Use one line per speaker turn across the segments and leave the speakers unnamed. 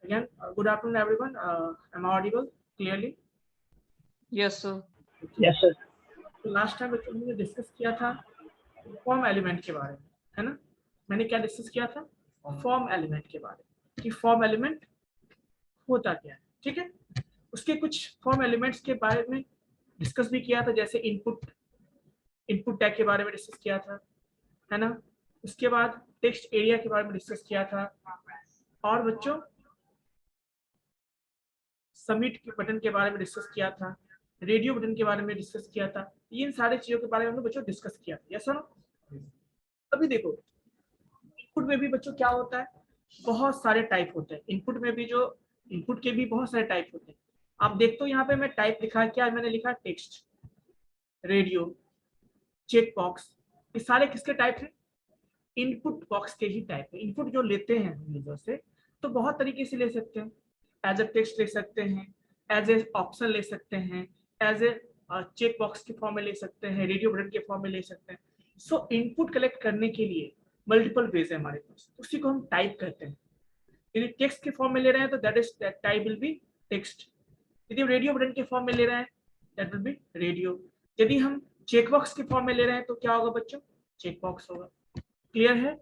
Again, good afternoon, everyone. Am I audible clearly?
Yes, sir.
Yes, sir.
तो last time बच्चों हमने discuss किया था फॉर्म एलिमेंट के बारे में, है ना? मैंने क्या डिस्कस किया था? फॉर्म एलिमेंट के बारे में, कि फॉर्म एलिमेंट होता क्या है, ठीक है? उसके कुछ फॉर्म एलिमेंट्स के बारे में डिस्कस भी किया था, जैसे इनपुट टैग के बारे में डिस्कस किया था, है ना? उसके बाद टेक्स्ट एरिया के बारे में डिस्कस किया था, और बच्चों सबमिट के बटन के बारे में डिस्कस किया था, रेडियो बटन के बारे में डिस्कस किया था। इन सारे चीजों के बारे में हमने बच्चों डिस्कस किया था, यस सर? अभी देखो इनपुट में भी बच्चों क्या होता है, बहुत सारे टाइप होते हैं इनपुट में भी, जो इनपुट के भी बहुत सारे टाइप होते हैं। आप देखते हो यहाँ पे मैं टाइप लिखा है, क्या मैंने लिखा? Text, radio, check box. ये सारे किसके टाइप हैं? इनपुट बॉक्स के ही टाइप है। इनपुट जो लेते हैं यूजर से, तो बहुत तरीके से ले सकते हैं। एज ए टेक्स्ट ले सकते हैं, एज ए ऑप्शन ले सकते हैं, एज ए चेक बॉक्स के फॉर्म में ले सकते हैं, रेडियो बटन के फॉर्म में ले सकते हैं। सो इनपुट कलेक्ट करने के लिए मल्टीपल वेज है हमारे पास, उसी को हम टाइप कहते हैं। यदि टेक्स्ट के फॉर्म में ले रहे हैं तो that is type will be text. यदि रेडियो बटन के फॉर्म में ले रहे हैं दैट विल बी रेडियो। यदि हम चेक बॉक्स के फॉर्म में ले रहे हैं तो क्या होगा बच्चों? चेक बॉक्स होगा। क्लियर है?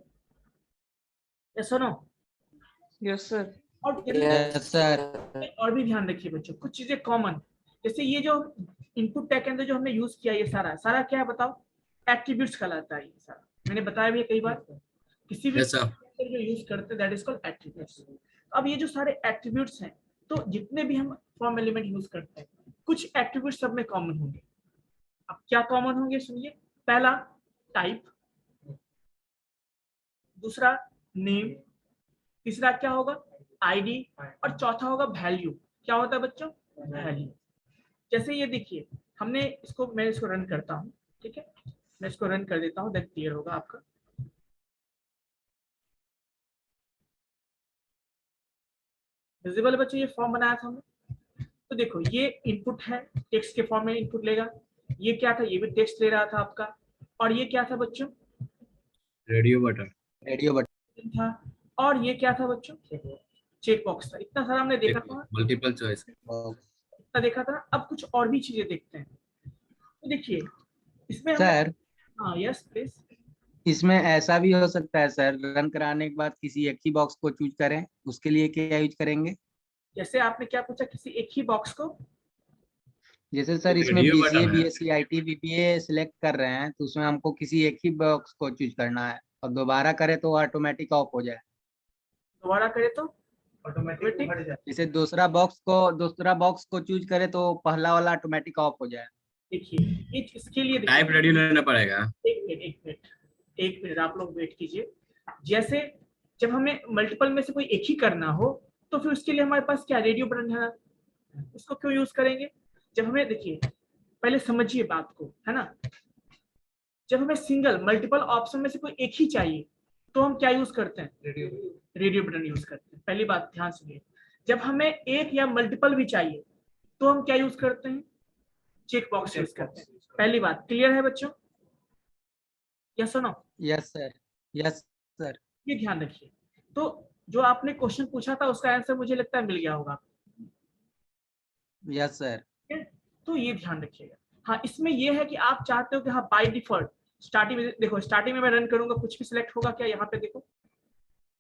यस और नो?
Yes, sir.
और
Yes, sir.
और भी ध्यान रखिए बच्चों, कुछ चीजें कॉमन, जैसे ये जो इनपुट टैग के अंदर जो हमने यूज किया, ये सारा क्या है बताओ? एट्रीब्यूट्स कहलाता है ये सारा। मैंने बताया भी है कई बार, किसी भी जो यूज करते हैं दैट इज कॉल्ड एट्रीब्यूट्स। अब ये जो सारे एट्रीब्यूट्स हैं, तो जितने भी हम फॉर्म एलिमेंट यूज करते हैं, कुछ एट्रीब्यूट सब में कॉमन होंगे। अब क्या कॉमन होंगे सुनिए। पहला टाइप, दूसरा नेम, तीसरा क्या होगा? आईडी, और चौथा होगा वैल्यू। क्या होता है बच्चों? वैल्यू। जैसे ये देखिए, मैं इसको रन करता हूँ, ठीक है? मैं इसको रन कर देता हूँ, दैट क्लियर होगा आपका। विजिबल है बच्चों ये फॉर्म बनाया था हमने। तो देखो ये इनपुट है, टेक्स्ट के फॉर्म में इनपुट लेगा। ये क्या था? ये भी टेक्स्ट ले रहा था आपका। और ये क्या था बच्चों?
रेडियो बटन
था। और ये क्या था बच्चों? चेक बॉक्स था। इतना सारा हमने देखा था,
मल्टीपल चॉइस।
इतना देखा था। अब कुछ और भी चीजें देखते हैं। तो देखिए इसमें
सर,
हाँ यस प्लीज।
इसमें ऐसा भी हो सकता है सर, रन कराने के बाद किसी एक ही बॉक्स को चूज करें, उसके लिए क्या यूज करेंगे?
जैसे आपने क्या पूछा? किसी एक ही बॉक्स को?
जैसे सर इसमें
रेडियो
बीसीए,
बटन है।
बीएससी, आईटी, बीपीए सिलेक्ट कर रहे हैं, तो उसमें हमको किसी एक ही बॉक्स को चूज करना है, और दोबारा करें तो ऑटोमेटिक ऑफ हो जाए।
दोबारा करे तो ऑटोमेटिक।
जैसे दूसरा बॉक्स को चूज करें तो पहला वाला ऑटोमेटिक ऑफ हो जाए।
देखिए इसके लिए
टाइप रेडियो लेना पड़ेगा।
एक मिनट आप लोग वेट कीजिए। जैसे जब हमें मल्टीपल में से कोई एक ही करना हो, तो फिर उसके लिए हमारे पास क्या रेडियो बटन है, उसको क्यों यूज करेंगे? जब हमें देखिए, पहले समझिए बात को, है ना? जब हमें सिंगल मल्टीपल ऑप्शन में से कोई एक ही चाहिए, तो हम क्या यूज करते हैं? रेडियो बटन यूज करते हैं। पहली बात ध्यान सुनिए। जब हमें एक या मल्टीपल भी चाहिए, तो हम क्या यूज करते हैं? चेक बॉक्स यूज करते हैं। पहली बात क्लियर है बच्चों? यस और no?
Yes sir, yes sir.
ये ध्यान रखिए। तो जो आपने क्वेश्चन पूछा था उसका आंसर मुझे लगता है मिल गया होगा।
Yes sir.
तो ये ध्यान रखिएगा। हाँ इसमें ये है कि आप चाहते हो कि हाँ बाय डिफॉल्ट स्टार्टिंग में देखो, स्टार्टिंग में मैं रन करूंगा, कुछ भी सिलेक्ट होगा क्या? यहाँ पे देखो,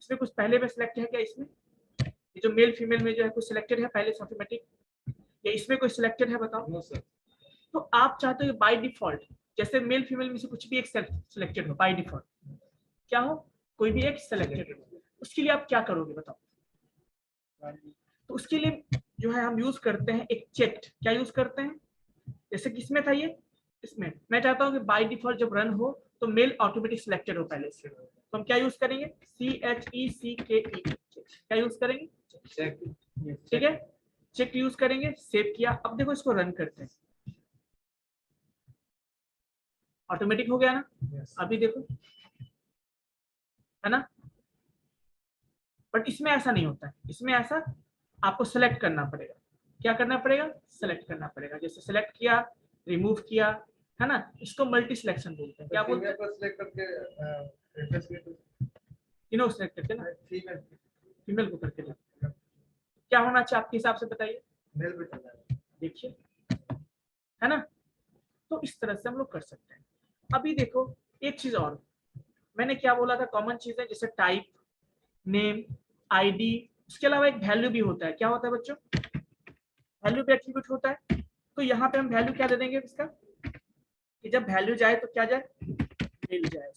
इसमें कुछ पहले में सिलेक्ट है क्या? इसमें ये जो मेल फीमेल में जो है कुछ सिलेक्टेड है पहले से ऑटोमेटिक, या इसमें कोई सिलेक्टेड है बताओ? तो आप चाहते हो बाय डिफॉल्ट जैसे मेल फीमेल में से कुछ भी एक सिलेक्टेड हो, बाय डिफॉल्ट क्या हो? कोई भी एक सिलेक्टेड हो। उसके लिए आप क्या करोगे बताओ? तो उसके लिए जो है हम यूज करते हैं एक चेक। क्या यूज करते हैं? जैसे किसमें था ये? इसमें मैं चाहता हूं कि बाय डिफॉल्ट जब रन हो तो मेल ऑटोमेटिक सिलेक्टेड हो पहले से, तो हम क्या यूज करेंगे? CHECKE, क्या यूज करेंगे? ठीक है, चेक यूज करेंगे। सेव किया। अब देखो इसको रन करते हैं, ऑटोमेटिक हो गया ना? अभी देखो, है ना? बट इसमें ऐसा नहीं होता है। इसमें ऐसा आपको सेलेक्ट करना पड़ेगा। क्या करना पड़ेगा? सेलेक्ट करना पड़ेगा। जैसे सेलेक्ट किया, रिमूव किया, है ना? इसको मल्टी सिलेक्शन बोलते हैं। क्या बोलते हैं? तीनों सेलेक्ट करके ना, फीमेल को करके ना। क्या होना चाहिए आपके हिसाब से, बताइए। देखिए, है ना। तो इस तरह से हम लोग कर सकते हैं। अभी देखो एक चीज और, मैंने क्या बोला था, कॉमन चीजें जैसे टाइप, नेम, आईडी, उसके अलावा एक वैल्यू भी होता है। क्या होता है बच्चों? वैल्यू भी एट्रीब्यूट होता है। तो यहाँ पे हम वैल्यू क्या दे देंगे इसका, कि जब वैल्यू जाए तो क्या जाए, मिल जाए।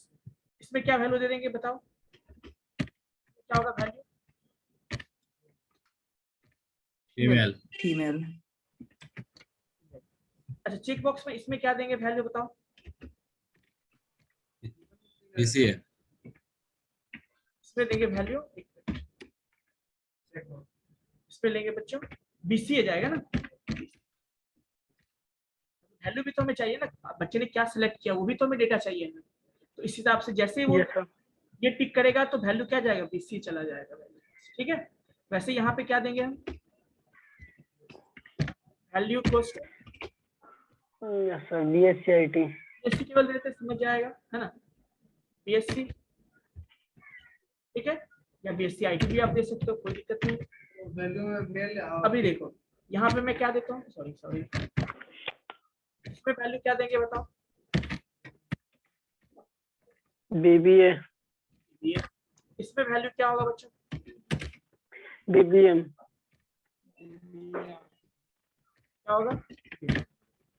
इसमें क्या वैल्यू दे देंगे बताओ, क्या होगा वैल्यू?
फीमेल।
फीमेल।
अच्छा, चेक बॉक्स में इसमें क्या देंगे वैल्यू बताओ?
BCA।
इसमें देंगे वैल्यू, इसमें लेंगे बच्चों BCA जाएगा ना। वैल्यू भी तो हमें चाहिए ना, बच्चे ने क्या सिलेक्ट किया वो भी तो हमें डेटा चाहिए ना। तो इस हिसाब से जैसे ही वो ये टिक करेगा तो वैल्यू क्या जाएगा, BCA चला जाएगा। ठीक है, वैसे यहाँ पे क्या देंगे हम, value cost
BSc IT।
BSc केवल देते समझ जाएगा, है ना। BSc, ठीक है, या BSc IT भी आप दे सकते हो, कोई दिक्कत नहीं। अभी देखो यहाँ पे मैं क्या देता हूँ, सॉरी इसमें वैल्यू क्या देंगे बताओ?
BBA।
इसमें वैल्यू क्या होगा बच्चों?
BBM।
क्या होगा?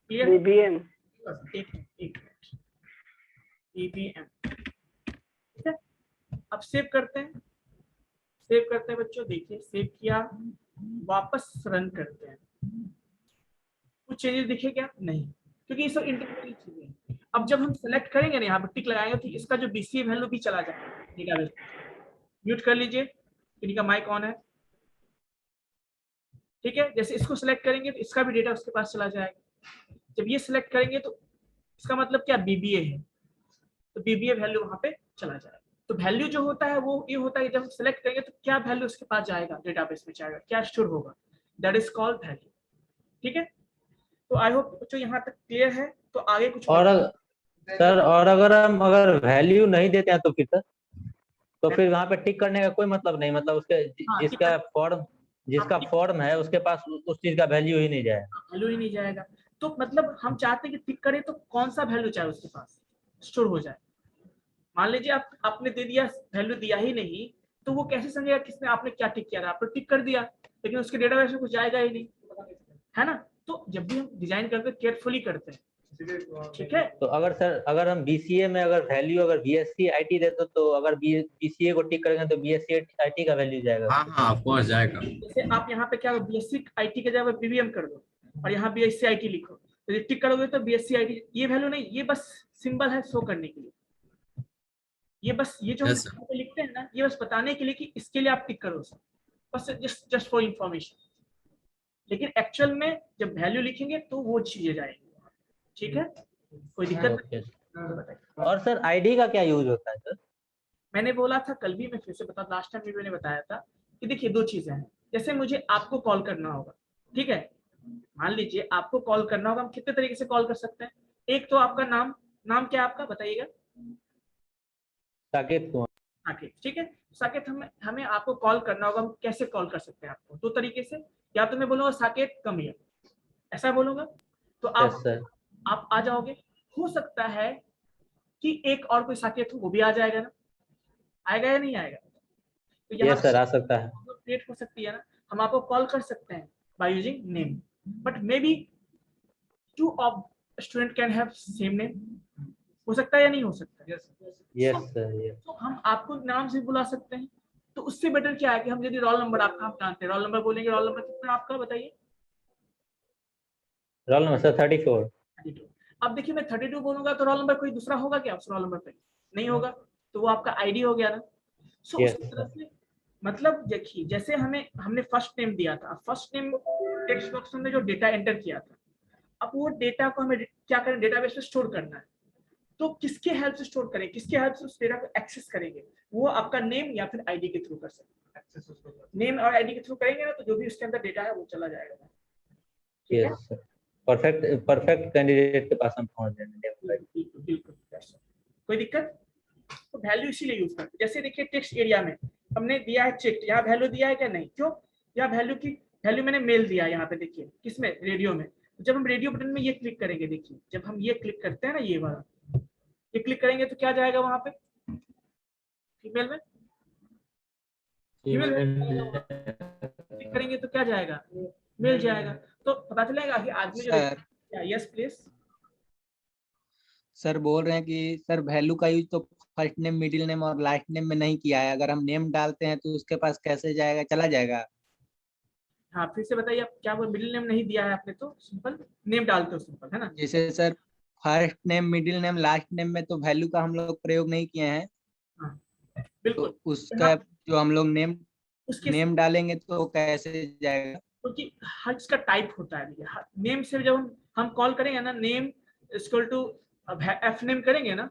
क्लियर?
BBM।
एक मिनट BBM, ठीक है। अब सेव करते हैं, बच्चों। देखिए सेव किया, वापस रन करते हैं। कुछ चेंजेस दिखे क्या? नहीं, क्योंकि ये सब इंडिविजुअल चीजें हैं। अब जब हम सेलेक्ट करेंगे ना, यहाँ पर टिक लगाएंगे तो इसका जो BCA वैल्यू भी चला जाएगा डेटाबेस। म्यूट कर लीजिए, इनका माइक ऑन है, ठीक है। जैसे इसको सिलेक्ट करेंगे तो इसका भी डेटा उसके पास चला जाएगा। जब ये सिलेक्ट करेंगे तो इसका मतलब क्या, BBA है, तो BBA वैल्यू वहां पे चला जाएगा। तो वैल्यू जो होता है वो ये होता है, जब हम सिलेक्ट करेंगे तो क्या वैल्यू उसके पास जाएगा, डेटाबेस में जाएगा, क्या स्टोर होगा, दैट इज कॉल्ड वैल्यू। ठीक है, तो आई होप बच्चों यहाँ तक क्लियर है। तो आगे कुछ
और सर, और अगर वैल्यू नहीं देते हैं तो फिर वहाँ पे टिक करने का कोई मतलब नहीं, मतलब उसके
हाँ,
जिसका फॉर्म है उसके पास उस चीज का वैल्यू ही नहीं जाए।
वैल्यू ही नहीं जाएगा। तो मतलब हम चाहते हैं कि टिक करे तो कौन सा वैल्यू चाहे उसके पास स्टोर हो जाए। मान लीजिए आपने दे दिया, वैल्यू दिया ही नहीं, तो वो कैसे समझेगा किसने आपने क्या टिक किया था? आपने टिक कर दिया लेकिन उसके डेटाबेस में कुछ जाएगा ही नहीं, है ना। तो जब भी हम डिजाइन करते हैं केयरफुली करते हैं, ठीक है।
तो अगर हम BCA में अगर वैल्यू अगर BSc IT देते तो अगर BCA को टिक करेंगे तो BSc IT का वैल्यू जाएगा।
हाँ ऑफ कोर्स जाएगा।
जैसे आप यहाँ पे क्या BSc IT के जगह BBM कर दो और यहाँ BSc IT लिखो, तो टिक करोगे तो BSc IT, ये वैल्यू नहीं, ये बस सिंबल है शो करने के लिए। ये बस ये जो
Yes,
हम लिखते हैं ना, ये बस बताने के लिए कि इसके लिए आप टिक करो सर, बस जस्ट फॉर इंफॉर्मेशन। लेकिन एक्चुअल में जब वैल्यू लिखेंगे तो वो चीजें जाएंगी, ठीक है। कोई दिक्कत नहीं, बताइए।
और सर ID का क्या यूज होता है सर?
मैंने बोला था कल भी, मैं फिर से बता, लास्ट टाइम भी मैंने बताया था कि देखिए दो चीजें हैं। जैसे मुझे आपको कॉल करना होगा, ठीक है, मान लीजिए आपको कॉल करना होगा, हम कितने तरीके से कॉल कर सकते हैं। एक तो आपका नाम क्या है आपका, बताइएगा।
साकेत कुमार।
साकेत, ठीक है। साकेत, हमें आपको कॉल करना होगा, हम कैसे कॉल कर सकते हैं आपको? दो तरीके से, या तो मैं बोलूंगा साकेत कम हियर, ऐसा बोलूंगा तो
यस सर।
आप आ जाओगे। हो सकता है कि एक और कोई साकेत हो, वो भी आ जाएगा ना, आएगा या नहीं आएगा? तो यहाँ
यस सर, आ सकता है।
क्रिएट हो सकती है ना, हम आपको कॉल कर सकते हैं by using name, but may be two of student can have same name, हो सकता है या नहीं हो सकता?
Yes sir, yes.
तो हम आपको नाम से बुला सकते हैं। तो उससे बेटर क्या है कि हम यदि रोल नंबर आपका हम जानते हैं, रोल नंबर बोलेंगे, रोल नंबर कितना आपका बताइए?
Roll number sir 34।
32। अब देखिए मैं 32 बोलूंगा तो रोल नंबर कोई दूसरा होगा क्या उस रोल नंबर पे? नहीं होगा, तो वो आपका आईडी हो गया ना। सो
Yes,
उस तरह से मतलब देखिए, जैसे हमने फर्स्ट नेम दिया था, फर्स्ट नेम टेक्स्ट बॉक्स में जो डेटा एंटर किया था, अब वो डेटा को हमें क्या करें, डेटाबेस में स्टोर करना है। तो किसके हेल्प से स्टोर करें, किसके हेल्प से उस डेटा को एक्सेस करेंगे? वो आपका नेम या फिर आईडी के थ्रू कर सकते हैं। नेम और आईडी के थ्रू करेंगे ना, तो जो भी उसके अंदर डेटा है वो चला जाएगा, ठीक है।
Yes sir. परफेक्ट कैंडिडेट के पास हम पहुंच जाएंगे।
बिल्कुल, कोई दिक्कत? तो वैल्यू इसीलिए यूज करते हैं। जैसे देखिए टेक्स्ट एरिया में हमने दिया है चेक, यहाँ वैल्यू दिया है क्या? नहीं, क्यों? या वैल्यू मैंने मेल दिया यहाँ पे, देखिए किसमें, रेडियो में। जब हम रेडियो बटन में ये क्लिक करेंगे, देखिए जब हम ये क्लिक करते हैं ना, ये वाला ये क्लिक करेंगे तो क्या जाएगा वहां पे, फीमेल में, क्लिक करेंगे तो क्या जाएगा, मेल जाएगा। तो पता चलेगा कि आदमी जो,
सर
यस प्लीज।
सर बोल रहे हैं कि सर वैल्यू का यूज तो फर्स्ट नेम, मिडिल नेम और लास्ट नेम में नहीं किया है, अगर हम नेम डालते हैं तो उसके पास कैसे जाएगा, चला जाएगा?
हाँ फिर से बताइए, आप क्या वो मिडिल नेम नहीं दिया है आपने, तो सिंपल नेम डालते हो, सिंपल है ना।
जैसे sir first name, middle name, last name में तो वैल्यू का हम लोग प्रयोग नहीं किए हैं,
हाँ
तो
बिल्कुल,
उसका जो हम लोग
उसके
नेम डालेंगे तो कैसे जाएगा?
क्योंकि हर इसका टाइप होता है। देखिए नेम से जब हम कॉल करेंगे ना, name equal to F name करेंगे ना,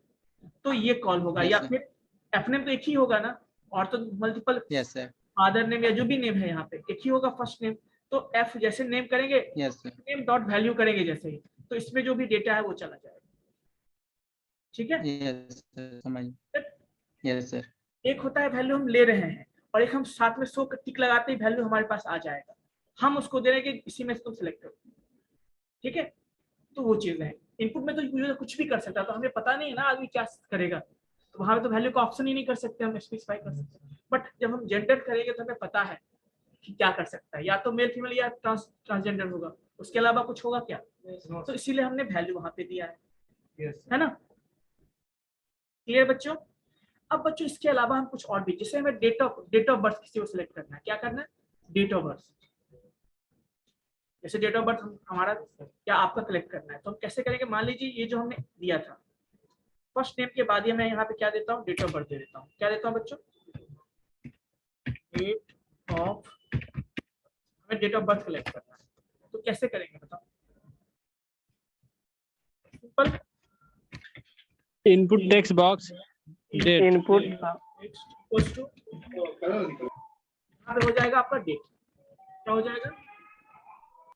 तो ये कॉल होगा,
यस
या
सर,
फिर एफ नेम तो एक ही होगा ना, और तो multiple
yes sir,
father name या जो भी नेम है यहाँ पे एक ही होगा फर्स्ट नेम। तो एफ जैसे नेम करेंगे,
yes sir,
name dot value करेंगे जैसे ही, तो इसमें जो भी डेटा है वो चला जाएगा। ठीक है,
यस सर, समझ, यस सर,
एक होता है वैल्यू हम ले रहे हैं, और एक हम साथ में 100 टिक लगाते ही वैल्यू हमारे पास आ जाएगा, हम उसको दे रहे हैं कि इसी में से तुम सिलेक्ट करो। ठीक है, तो वो चीजें हैं। इनपुट में तो यूजर कुछ भी कर सकता है, तो हमें पता नहीं है ना आदमी क्या करेगा, तो वहां पे तो वैल्यू का ऑप्शन ही नहीं कर सकते, हम स्पेसिफाई कर सकते हैं। बट जब हम जेंडर करेंगे तो हमें पता है कि क्या कर सकता है, या तो मेल फीमेल या ट्रांसजेंडर होगा, उसके अलावा कुछ होगा क्या, तो इसीलिए हमने वैल्यू वहां पे दिया है ना। क्लियर बच्चों? अब बच्चों इसके अलावा हम कुछ और भी, जैसे हमें डेट ऑफ बर्थ किसी को सिलेक्ट करना है, क्या करना है, डेट ऑफ बर्थ। जैसे डेट ऑफ बर्थ हमारा या आपका कलेक्ट करना है, तो हम कैसे करेंगे, मान लीजिए ये जो हमने दिया था, फर्स्ट नेम के बाद ये मैं यहाँ पे क्या देता हूँ, डेट ऑफ बर्थ दे देता हूँ। क्या देता हूँ बच्चों, डेट ऑफ, हमें डेट ऑफ बर्थ कलेक्ट करना है, तो कैसे करेंगे बताओ, simple,
input text box date,
input
equals to, यहाँ पे हो जाएगा आपका डेट, क्या हो जाएगा,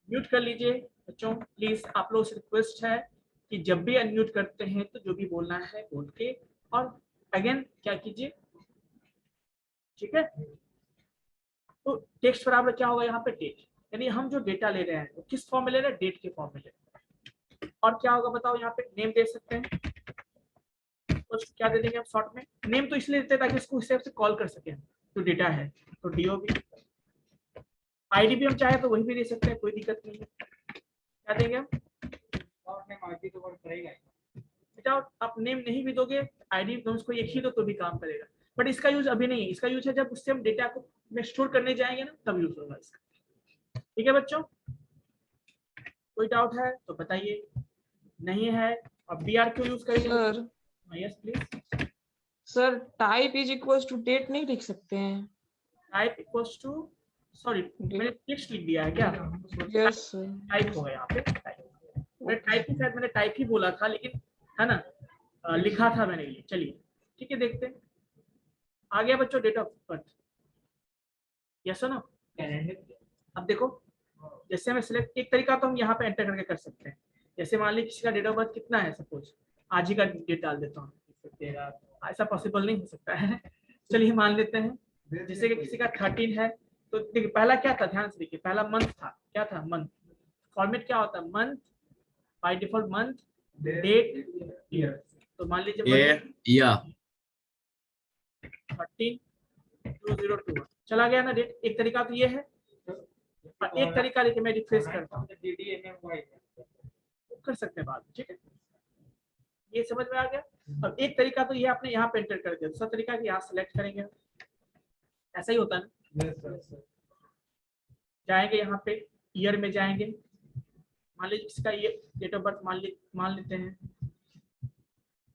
म्यूट कर लीजिए बच्चों प्लीज, आप लोगों से रिक्वेस्ट है कि जब भी अनम्यूट करते हैं तो जो भी बोलना है बोल के, और अगेन क्या कीजिए, ठीक है। तो टेक्स्ट बराबर क्या होगा यहाँ पे, डेट, यानी हम जो डेटा ले रहे हैं वो किस फॉर्म में ले रहे हैं, डेट के फॉर्म में ले रहे हैं। और क्या होगा बताओ, यहाँ पे नेम दे सकते हैं, तो क्या दे देंगे हम शॉर्ट में, नेम तो इसलिए देते हैं ताकि इसको हिसाब से कॉल कर सके, तो डेटा है तो डीओबी, आईडी भी हम चाहे तो वही भी दे सकते हैं, कोई दिक्कत नहीं है। क्या देंगे हम, बेटा आप नेम नहीं भी दोगे, आईडी तो उसको एक ही दो तो भी काम करेगा, बट इसका यूज अभी नहीं है, इसका यूज है जब उससे हम डेटा को में स्टोर करने जाएंगे ना, तब यूज होगा इसका। ठीक है बच्चों, कोई डाउट है तो बताइए, नहीं है। अब बी आर क्यों यूज करेंगे,
sir
yes please.
Sir type is equals to date नहीं लिख सकते हैं?
टाइप इक्वल्स टू, सॉरी मैंने टेक्स्ट लिख दिया है क्या,
यस सर।
टाइप होगा यहाँ पे, मैं टाइप ही, शायद मैंने टाइप ही बोला था, लेकिन है ना, लिखा था मैंने ये। चलिए ठीक है, देखते हैं। आ गया बच्चों date of birth, yes no. अब देखो, जैसे हमें सिलेक्ट, एक तरीका तो हम यहाँ पे एंटर करके कर सकते हैं, जैसे मान लीजिए किसी का डेट ऑफ बर्थ कितना है, सपोज आज ही का डेट डाल देता हूँ, ऐसा पॉसिबल नहीं हो सकता है। चलिए मान लेते हैं, जैसे कि किसी का 13 है, तो देखिए पहला क्या था, ध्यान से देखिए, पहला मंथ था, क्या था, मंथ, फॉर्मेट क्या होता है, month by default, month date year, तो मान लीजिए
या
13/2021 चला गया ना डेट। एक तरीका तो ये है, और एक तरीका देखिए मैं रिफ्रेश करता हूँ, कर सकते हैं बाद में, ठीक है, ये समझ में आ गया। अब एक तरीका तो ये आपने यहाँ पे एंटर कर दिया, दूसरा तरीका कि यहाँ सेलेक्ट करेंगे, ऐसा ही होता है ना, जाएंगे यहाँ पे ईयर में जाएंगे, मान लीजिए इसका ये डेट ऑफ बर्थ मान लेते हैं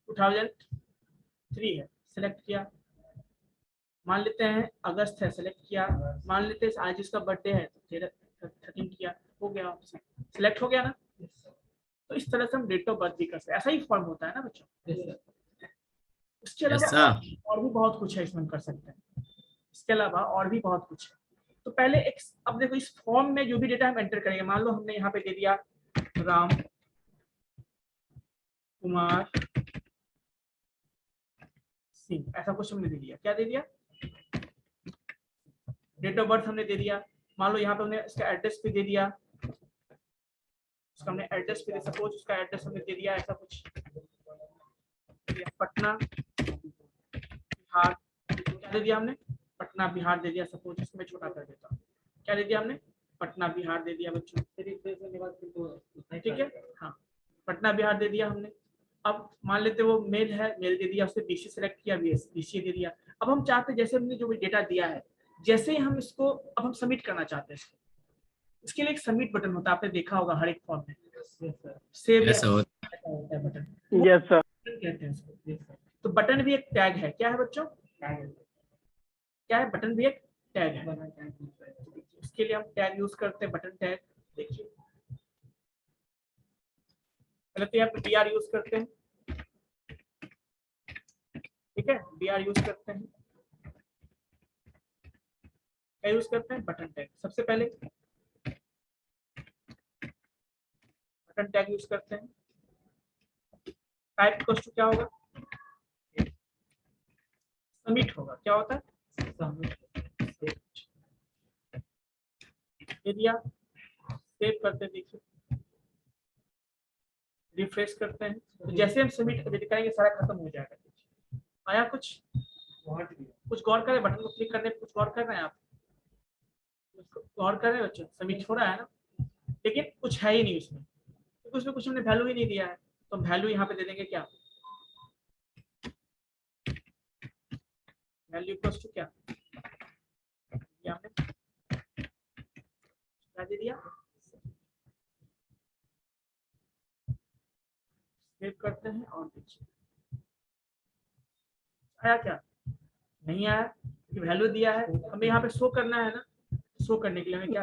2003 है, सेलेक्ट किया, मान लेते हैं अगस्त है, सेलेक्ट किया, मान लेते हैं आज इसका बर्थडे है तो 13 किया, हो गया, सिलेक्ट हो गया ना। तो इस तरह से हम डेट ऑफ बर्थ भी कर सकते हैं, ऐसा ही फॉर्म होता है ना बच्चों। इसके अलावा और भी बहुत कुछ है इसमें कर सकते हैं, इसके अलावा और भी बहुत कुछ है। तो पहले एक, अब देखो इस फॉर्म में जो भी डेटा हम एंटर करेंगे, मान लो हमने यहाँ पे दे दिया राम कुमार सिंह, ऐसा कुछ हमने दे दिया, क्या दे दिया, डेट ऑफ बर्थ हमने दे दिया, मान लो यहाँ पे हमने इसका एड्रेस भी दे दिया, उसका हमने एड्रेस भी, सपोज उसका एड्रेस हमने दे दिया ऐसा कुछ, पटना बिहार, क्या दे दिया हमने, पटना बिहार दे दिया। सपोज इसको मैं छोटा कर देता हूँ, क्या दे दिया हमने, पटना बिहार दे दिया बच्चों, ठीक है। हाँ, पटना बिहार दे दिया हमने। अब मान लेते वो मेल है, मेल दे दिया, उसने बीसी सेलेक्ट किया, बीसी दे दिया। अब हम चाहते हैं जैसे हमने जो भी डेटा दिया है, जैसे ही हम इसको अब हम सबमिट करना चाहते हैं इसको, इसके लिए एक सबमिट बटन होता है, आपने देखा होगा हर एक फॉर्म में, save
Yes, sir.
Button
yes sir.
कहते हैं इसको। तो बटन भी एक टैग है, क्या है बच्चों, क्या है, बटन भी एक टैग है। इसके लिए हम टैग यूज करते हैं, बटन टैग। देखिए पहले तो यहाँ पे br यूज करते हैं, ठीक है, br यूज करते हैं, क्या यूज करते हैं, बटन टैग। सबसे पहले बटन टैग यूज करते हैं। टाइप क्वेश्चन क्या होगा, सबमिट होगा, क्या होता है, ये दिया, सेव करते हैं। देखिए रिफ्रेश करते हैं, तो जैसे हम सबमिट करेंगे सारा खत्म हो जाएगा। आया कुछ गौर करें, बटन को क्लिक करने पे कुछ गौर कर रहे हैं आप, गौर कर रहे हैं बच्चों, सबमिट हो रहा है ना, लेकिन कुछ है ही नहीं उसमें, क्योंकि उसमें कुछ हमने वैल्यू ही नहीं दिया है। तो हम वैल्यू यहाँ पे दे देंगे, क्या वैल्यू इक्वल्स टू क्या, हमने क्या दे दिया, सेव करते हैं और देखिए आया क्या, नहीं आया, क्योंकि वैल्यू दिया है। हमें यहाँ पे शो करना है ना, शो करने के लिए हमें क्या,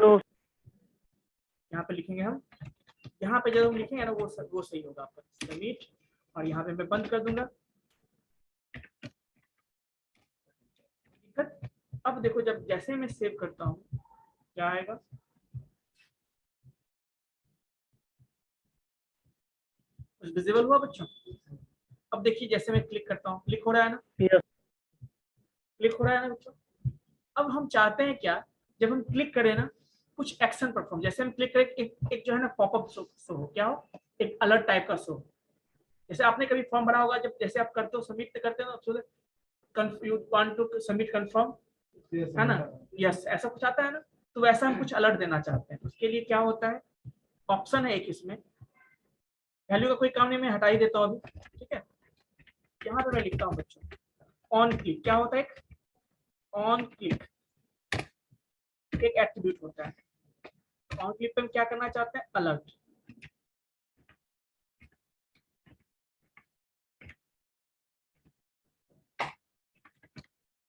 यहाँ पे लिखेंगे हम, यहाँ पे जब हम लिखेंगे ना वो सही होगा आपका, सबमिट, और यहाँ पे मैं बंद कर दूंगा। अब देखो जब जैसे मैं सेव करता हूँ क्या आएगा, कुछ विजिबल हुआ बच्चों। अब देखिए जैसे मैं क्लिक करता हूँ, क्लिक हो रहा है ना,
यस
क्लिक हो रहा है ना बच्चों। अब हम चाहते हैं क्या, जब हम क्लिक करें ना कुछ एक्शन परफॉर्म, जैसे हम क्लिक करें एक जो है ना पॉपअप शो हो, क्या हो, एक अलर्ट टाइप का शो। जैसे आपने कभी फॉर्म भरा होगा, जब जैसे आप करते हो सबमिट करते हो ना, you want to submit confirm, है ना, यस ऐसा कुछ आता है ना, तो वैसा हम कुछ अलर्ट देना चाहते हैं। उसके लिए क्या होता है, ऑप्शन है एक इसमें, वैल्यू का कोई काम नहीं, मैं हटा ही देता हूँ अभी, ठीक है। यहाँ पे मैं लिखता हूँ बच्चों, ऑन क्लिक, क्या होता है, ऑन क्लिक एक एट्रीब्यूट होता है। ऑन क्लिक पे हम क्या करना चाहते हैं, अलर्ट,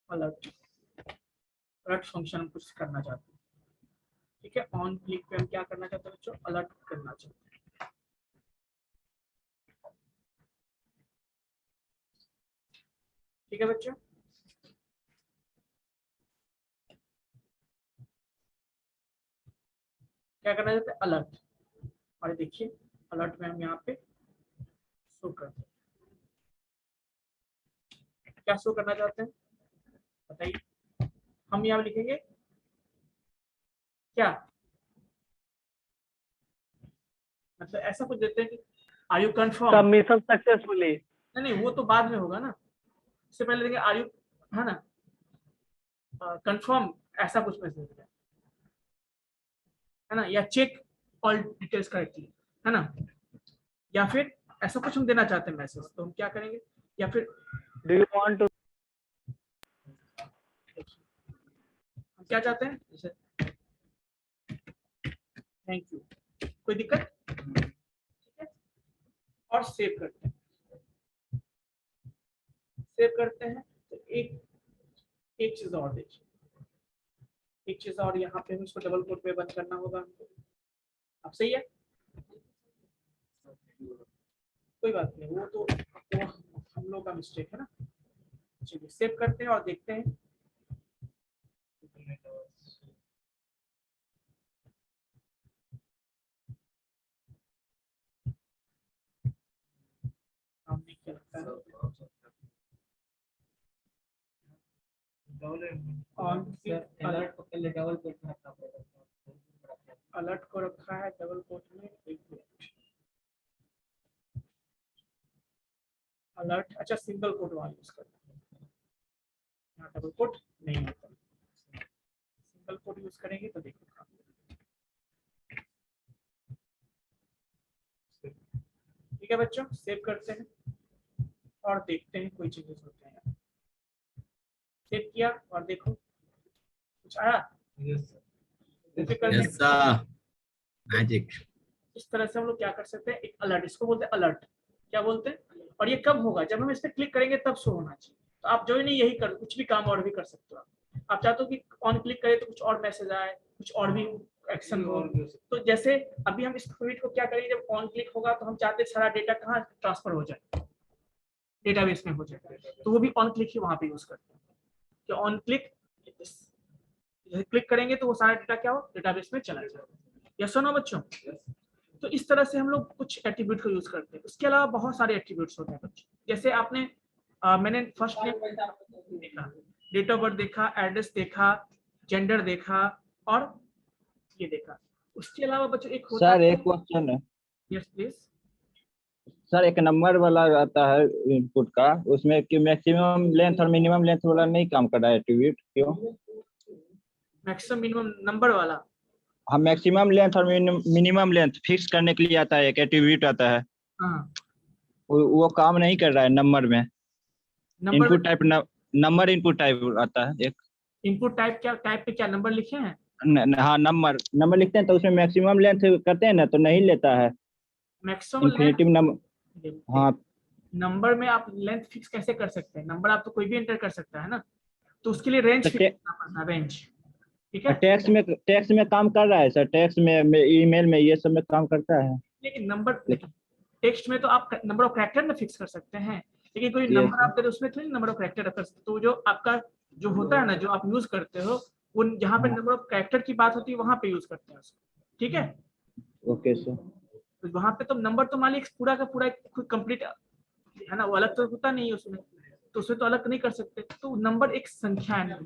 अलर्ट फंक्शन हम कुछ करना चाहते हैं, ठीक है। ऑन क्लिक पे हम क्या करना चाहते हैं बच्चों, अलर्ट करना चाहते हैं, ठीक है बच्चों। क्या करना चाहते हैं, अलर्ट, और देखिए अलर्ट में हम यहाँ पे शो करते हैं, क्या शो करना चाहते हैं बताइए। हम यहाँ लिखेंगे क्या, मतलब ऐसा कुछ देते हैं कि are you confirm,
submission successfully.
नहीं वो तो बाद में होगा ना, इससे पहले देंगे आर यू, है ना, कंफर्म, ऐसा कुछ मैसेज है ना, या चेक ऑल डिटेल्स करेक्टली, है ना, या फिर ऐसा कुछ हम देना चाहते हैं मैसेज, तो हम क्या करेंगे, या फिर
डू यू वांट टू,
हम क्या चाहते हैं, जैसे थैंक यू, कोई दिक्कत, ठीक है। और सेव करते हैं, सेव करते हैं। तो एक चीज और देखिए, एक चीज और, यहाँ पे हम इसको डबल कोट पे बंद करना होगा हमको। अब सही है, कोई बात नहीं, वो हम लोग का मिस्टेक है ना। चलिए सेव करते हैं और देखते हैं, हमने क्या लगता है ऑन अलर्ट को पहले डबल कोट में रखना पड़ेगा। अलर्ट को रखा है डबल कोट में, एक मिनट, अलर्ट, अच्छा सिंगल कोट वाला यूज करते हैं, यहाँ डबल कोट नहीं होता, सिंगल कोट यूज करेंगे तो देखो काम करेगा। ठीक है बच्चों, सेव करते हैं और देखते हैं कोई चेंजेस होते हैं यहाँ। सेव किया और देखो कुछ आया। कॉपी करने
यस सर, मैजिक।
इस तरह से हम लोग क्या कर सकते हैं, एक अलर्ट, इसको बोलते हैं अलर्ट, क्या बोलते हैं, और ये कब होगा, जब हम इस पर क्लिक करेंगे तब शो होना चाहिए। तो आप जो ही नहीं यही कर, कुछ भी काम और भी कर सकते हो आप चाहते हो कि ऑन क्लिक करें तो कुछ और मैसेज आए, कुछ और भी एक्शन हो। तो जैसे अभी हम इस फीड को क्या करेंगे, जब ऑन क्लिक होगा तो हम चाहते हैं सारा डेटा कहाँ ट्रांसफर हो जाए, डेटाबेस में हो जाए, तो वो भी ऑन क्लिक ही वहां पे यूज करते हैं कि ऑन क्लिक क्लिक करेंगे तो वो सारा डेटा क्या हो, डेटाबेस में चला जाएगा। यस और नो बच्चों। तो इस तरह से हम लोग कुछ एट्रीब्यूट को यूज करते हैं। उसके अलावा बहुत सारे एट्रीब्यूट्स होते हैं बच्चों, जैसे आपने मैंने फर्स्ट नेम देखा, डेट ऑफ बर्थ देखा, एड्रेस देखा, जेंडर देखा और ये देखा। उसके अलावा बच्चों एक होता
सर एक क्वेश्चन है
यस प्लीज।
सर, एक नंबर वाला आता है इनपुट का, उसमें कि मैक्सिमम लेंथ और मिनिमम लेंथ वाला नहीं काम कर रहा है एट्रीब्यूट, क्यों?
मैक्सिमम मिनिमम नंबर वाला,
हाँ, मैक्सिमम लेंथ और मिनिमम लेंथ फिक्स करने के लिए आता है, एक एट्रीब्यूट आता है,
हाँ
वो काम नहीं कर रहा है नंबर में।
Number
input type number input type आता है एक।
इनपुट टाइप, क्या टाइप पे क्या नंबर लिखे हैं,
हाँ, नंबर लिखते हैं तो उसमें मैक्सिमम लेंथ करते हैं ना तो नहीं लेता है,
मैक्सिमम
इन्फिनिटिव नंबर। हाँ,
नंबर में आप लेंथ फिक्स कैसे कर सकते हैं, नंबर आप तो कोई भी एंटर कर सकता है ना, तो उसके लिए रेंज
तो
फिक्स करना पड़ता है, रेंज। ठीक है,
टैक्स में काम कर रहा है सर, टैक्स में ईमेल में ये सब में काम करता है।
लेकिन नंबर टेक्स्ट में तो आप नंबर ऑफ कैरेक्टर में फिक्स कर सकते हैं, लेकिन कोई नंबर आप दे दो उसमें थोड़ी नंबर ऑफ कैरेक्टर रख सकते। तो जो आपका जो होता है ना, जो आप यूज करते हो, वो जहाँ पे नंबर ऑफ कैरेक्टर की बात होती है वहां पे यूज करते हैं उसको। ठीक है,
ओके सर।
तो वहां पे तो नंबर तो मान लीजिए पूरा का पूरा कंप्लीट है ना, वो अलग तो होता नहीं है उसमें, तो उसमें तो अलग नहीं कर सकते। तो नंबर एक संख्या है,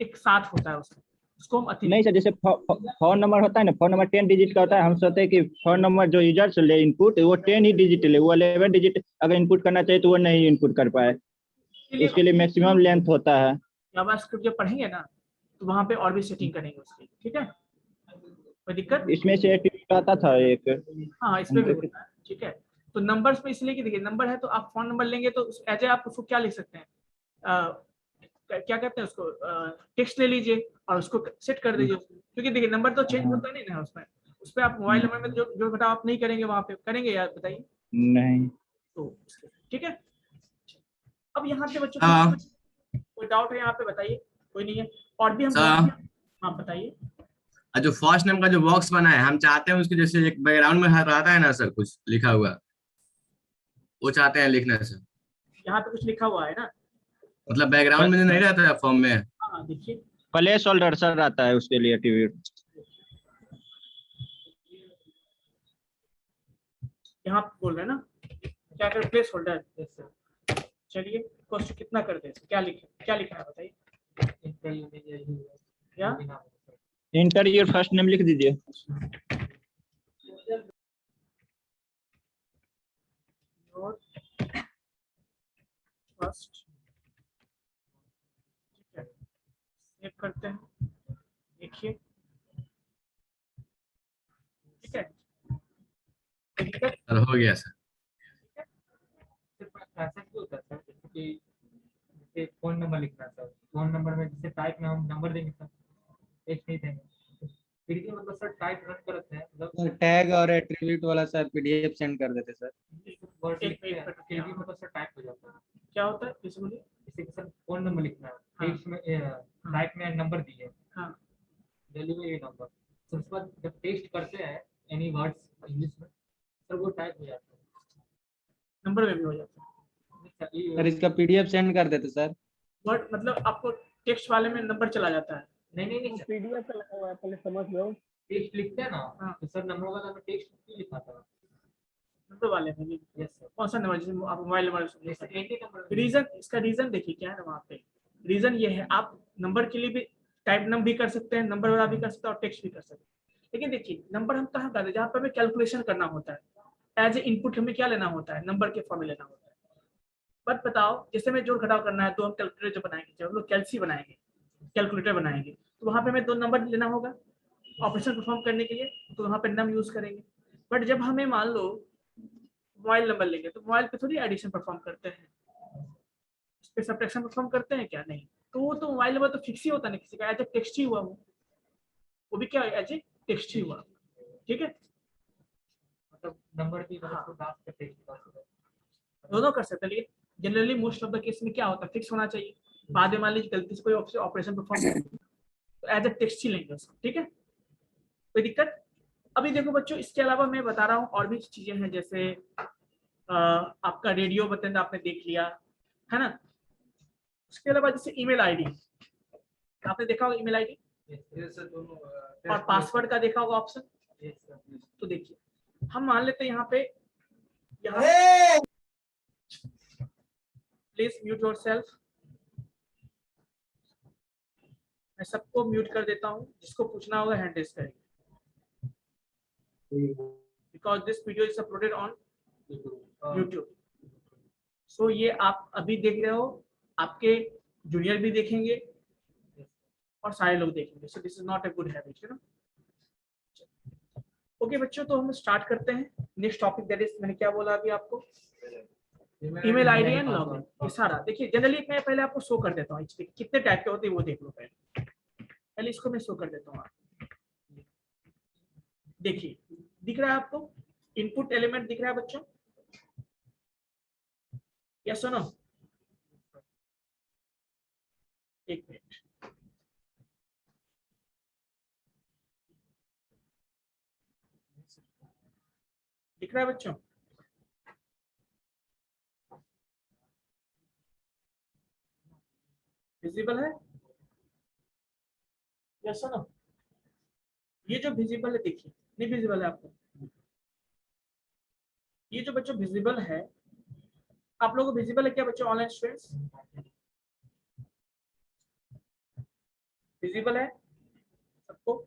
एक साथ होता है उसमें, उसको हम अति
नहीं सर, जैसे फोन नंबर होता है ना, फोन नंबर 10 डिजिट का होता है, हम सोचते हैं कि फोन नंबर जो यूजर से ले इनपुट वो 10 ही डिजिट ले, वो 11 डिजिट अगर इनपुट करना चाहिए तो वो नहीं इनपुट कर पाए, उसके लिए मैक्सिमम लेंथ होता है।
जावास्क्रिप्ट जब पढ़ेंगे ना तो वहां पे और भी सेटिंग करेंगे उसकी। ठीक है, कोई दिक्कत?
इसमें से एट्रीब्यूट आता था एक।
हाँ इसमें भी होता है। ठीक है, तो नंबर्स में इसलिए कि देखिए नंबर है तो आप फोन नंबर लेंगे तो एज ए आप उसको क्या लिख सकते हैं, क्या कहते हैं उसको, टेक्स्ट ले लीजिए और उसको सेट कर दीजिए, क्योंकि देखिए नंबर तो चेंज होता नहीं ना उसमें, उस पर आप मोबाइल नंबर में जो घटाव आप नहीं करेंगे वहां पे करेंगे यार, बताइए।
नहीं।
तो ठीक है, अब यहाँ पे बच्चों
हाँ।
कोई डाउट है यहाँ पे बताइए, कोई नहीं है। और भी हम
सर।
हाँ बताइए।
जो फर्स्ट नेम का जो बॉक्स बना है, हम चाहते हैं उसके जैसे एक बैकग्राउंड में रहता है ना सर कुछ लिखा हुआ, वो चाहते हैं लिखना सर,
यहाँ पे कुछ लिखा हुआ है ना,
मतलब बैकग्राउंड में जो नहीं रहता है फॉर्म में।
हाँ देखिए
प्लेस होल्डर सर आता है उसके लिए एट्रीब्यूट।
यहाँ पे बोल रहे हैं ना, क्या कर प्लेस होल्डर। चलिए क्वेश्चन कितना कर दे, क्या लिखा है बताइए, क्या
इंटर ईयर फर्स्ट नेम लिख दीजिए।
फर्स्ट, ठीक है, सेव करते हैं, देखिए ठीक है,
सर हो गया सर।
ऐसा क्यों होता है सर, जैसे कि जैसे फोन नंबर लिखना है सर, फोन नंबर में जैसे टाइप में हम नंबर देंगे सर, टेक्स्ट नहीं देंगे, फिर भी मतलब सर टाइप रन करते हैं, मतलब
टैग और एट्रीब्यूट वाला सर पीडीएफ सेंड कर देते सर।
वर्ड लिखते हैं फिर भी मतलब सर टाइप हो जाता है।
क्या होता है किसी बोलिए,
जैसे कि सर फोन नंबर लिखना है,
हाँ।
टेक्स्ट में टाइप में नंबर दिए,
हाँ
वैल्यू में ये नंबर, फिर उसके बाद जब टेस्ट करते हैं एनी वर्ड्स इंग्लिश में सर वो टाइप हो जाता है,
नंबर में भी हो जाता है।
सर इसका पीडीएफ सेंड कर देते सर।
वर्ड मतलब आपको टेक्स्ट वाले में नंबर चला जाता है।
नहीं सर,
पीडीएफ का लगा हुआ है, पहले समझ लो।
टेक्स्ट लिखते हैं ना,
हाँ।
तो सर नंबर वाला में टेक्स्ट क्यों लिखा था?
नंबर वाले में भी
यस सर,
कौन सा नंबर, जैसे आप मोबाइल नंबर
जैसे एनी नंबर
रीजन, इसका रीजन देखिए क्या है ना वहाँ पे, रीजन ये है आप नंबर के लिए भी टाइप नंबर भी कर सकते हैं, नंबर वाला भी कर सकते हैं और टेक्स्ट भी कर सकते हैं। लेकिन देखिए नंबर हम कहाँ करते हैं, जहाँ पे हमें कैलकुलेशन करना होता है, एज ए इनपुट हमें क्या लेना होता है, नंबर के फॉर्म में लेना होता है। बट बताओ जैसे हमें जोड़ घटाव करना है तो हम कैलकुलेटर जो बनाएंगे, जब हम लोग कैलसी बनाएंगे, कैलकुलेटर बनाएंगे, तो वहाँ पे हमें 2 नंबर लेना होगा ऑपरेशन परफॉर्म करने के लिए, तो वहाँ पे नम यूज करेंगे। बट जब हमें मान लो मोबाइल नंबर लेंगे, तो मोबाइल पे थोड़ी एडिशन परफॉर्म करते हैं, उस पे सब्ट्रैक्शन परफॉर्म करते हैं क्या? नहीं। तो वो तो मोबाइल नंबर तो फिक्स ही होता है ना, किसी का एज ए टेक्स्ट ही हुआ, वो भी क्या एज ए टेक्स्ट ही हुआ। ठीक है,
मतलब नंबर की
हाँ।
को डाल सकते हैं
दोनों कर सकते हैं, लेकिन generally most of the case में क्या होता है, फिक्स होना चाहिए। बाद में मान लीजिए गलती से कोई ऑपरेशन परफॉर्म करे तो एज ए टेक्स्ट ही लेंगे उसको। ठीक है, कोई दिक्कत? अभी देखो बच्चों, इसके अलावा मैं बता रहा हूँ और भी चीजें हैं, जैसे आपका रेडियो बटन आपने देख लिया है ना। उसके अलावा जैसे ईमेल आईडी, आपने देखा होगा ईमेल आईडी, और पासवर्ड का देखा होगा ऑप्शन। तो देखिए हम मान लेते हैं यहाँ पे, यहाँ प्लीज म्यूट योरसेल्फ, मैं सबको म्यूट कर देता हूँ, जिसको पूछना होगा हैंड रेज करेंगे, because this video is uploaded on YouTube. So ये आप अभी देख रहे हो, आपके जूनियर भी देखेंगे और सारे लोग देखेंगे, so this is not a good habit, you know. Okay बच्चों, तो हम स्टार्ट करते हैं नेक्स्ट टॉपिक, दैट इज, मैंने क्या बोला अभी आपको, ईमेल आईडी एंड लॉगिन। ये सारा देखिए, जनरली मैं पहले आपको शो कर देता हूँ, कितने टाइप के होते हैं वो देख लो पहले इसको मैं शो कर देता हूँ। देखिए दिख रहा है आपको, इनपुट एलिमेंट दिख रहा है बच्चों, यस और नो? एक मिनट, दिख रहा है बच्चों? विजिबल है, यस और नो? ये जो विजिबल है, देखिए नहीं विजिबल है आपको, ये जो बच्चों विजिबल है, आप लोगों को विजिबल है क्या बच्चों? ऑनलाइन स्टूडेंट्स विजिबल है सबको?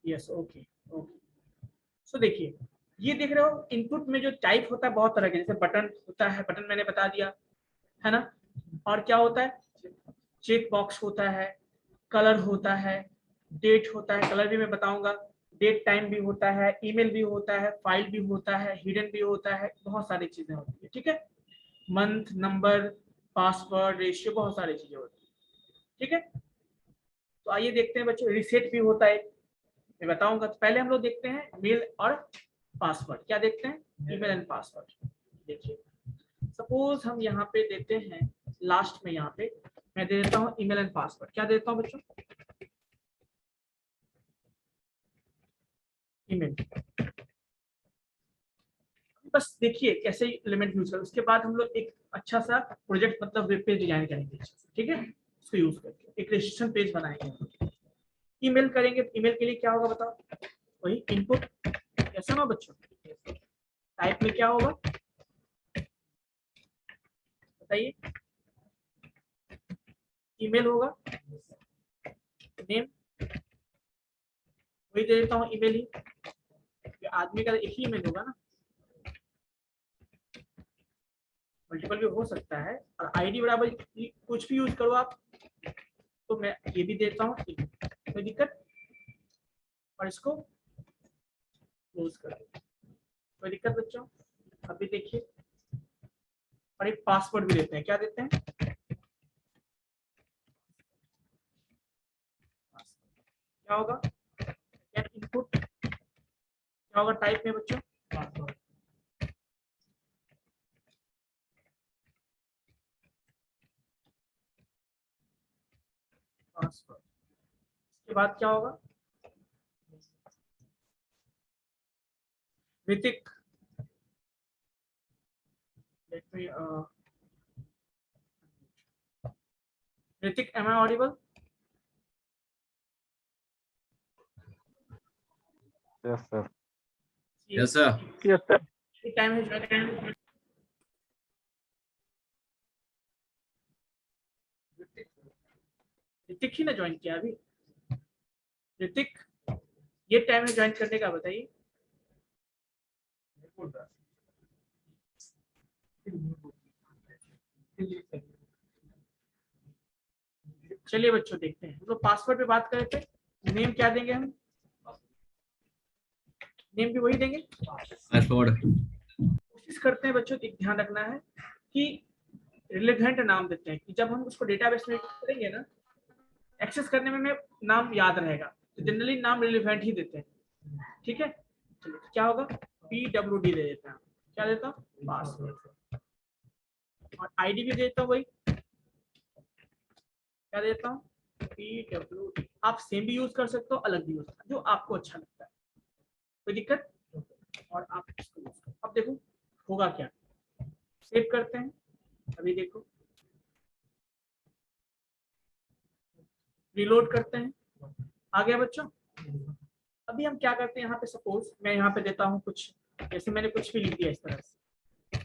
Yes, okay okay. सो देखिए, ये देख रहे हो इनपुट में जो टाइप होता है बहुत तरह के, जैसे बटन होता है, बटन मैंने बता दिया है ना, और क्या होता है, चेक बॉक्स होता है, कलर होता है, डेट होता है, कलर भी मैं बताऊंगा, डेट टाइम भी होता है, ईमेल भी होता है, फाइल भी होता है, हिडन भी होता है, बहुत सारी चीजें होती है। ठीक है, मंथ, नंबर, पासवर्ड, रेशियो, बहुत सारी चीजें होती है। ठीक है, तो आइए देखते हैं बच्चों, रिसेट भी होता है, मैं बताऊंगा। तो पहले हम लोग देखते हैं मेल और पासवर्ड, क्या देखते हैं, ईमेल एंड पासवर्ड। देखिए सपोज हम यहाँ पे देते हैं, लास्ट में यहाँ पे मैं दे देता हूँ ईमेल एंड पासवर्ड, क्या देता हूँ बच्चों, ईमेल। बस देखिए कैसे एलिमेंट यूज करें, उसके बाद हम लोग एक अच्छा सा प्रोजेक्ट मतलब वेब पेज डिजाइन करेंगे, ठीक है, उसको यूज करके एक रजिस्ट्रेशन पेज बनाएंगे। ईमेल करेंगे, ईमेल के लिए क्या होगा बताओ, वही इनपुट, कैसा ना बच्चों, टाइप में क्या होगा बताइए, ईमेल होगा, नेम वही दे देता हूँ ईमेल ही, आदमी का एक ही ईमेल होगा ना, मल्टीपल भी हो सकता है, और आईडी बराबर कुछ भी यूज करो आप, तो मैं ये भी देता हूँ, कोई दिक्कत, और इसको क्लोज कर दो, कोई दिक्कत बच्चों? अभी देखिए, और एक पासवर्ड भी देते हैं, क्या देते हैं, क्या होगा, इनपुट, क्या होगा टाइप में बच्चों, पासवर्ड, पासवर्ड। इसके बाद क्या होगा, Hrithik, Hrithik, am I audible?
Yes, sir.
Yes sir.
Yes, sir.
Time has run. Hrithik ही ना ज्वाइन किया अभी। ऋतिक, ये टाइम है ज्वाइन करने का, बताइए। चलिए बच्चों देखते हैं, तो पासवर्ड पे बात कर रहे थे। नेम क्या देंगे हम? नेम भी वही देंगे।
पासवर्ड
कोशिश करते हैं बच्चों, ध्यान रखना है कि रिलेवेंट नाम देते हैं, कि जब हम उसको डेटाबेस में करेंगे ना, एक्सेस करने में हमें नाम याद रहेगा, तो जनरली नाम रिलेवेंट ही देते हैं। ठीक है, चलिए तो क्या होगा, PWD दे देते हैं। क्या देता हूँ? पासवर्ड। और आईडी भी देता हूँ वही, क्या देता हूँ? PWD। आप सेम भी यूज कर सकते हो, अलग भी यूज कर सकते हो, जो आपको अच्छा लगता है, कोई दिक्कत। और आप इसको यूज करो। अब देखो होगा क्या, सेव करते हैं। अभी देखो, रिलोड करते हैं, आ गया बच्चों। अभी हम क्या करते हैं, यहाँ पे सपोज मैं यहाँ पे देता हूँ कुछ, जैसे मैंने कुछ भी लिख दिया इस तरह से,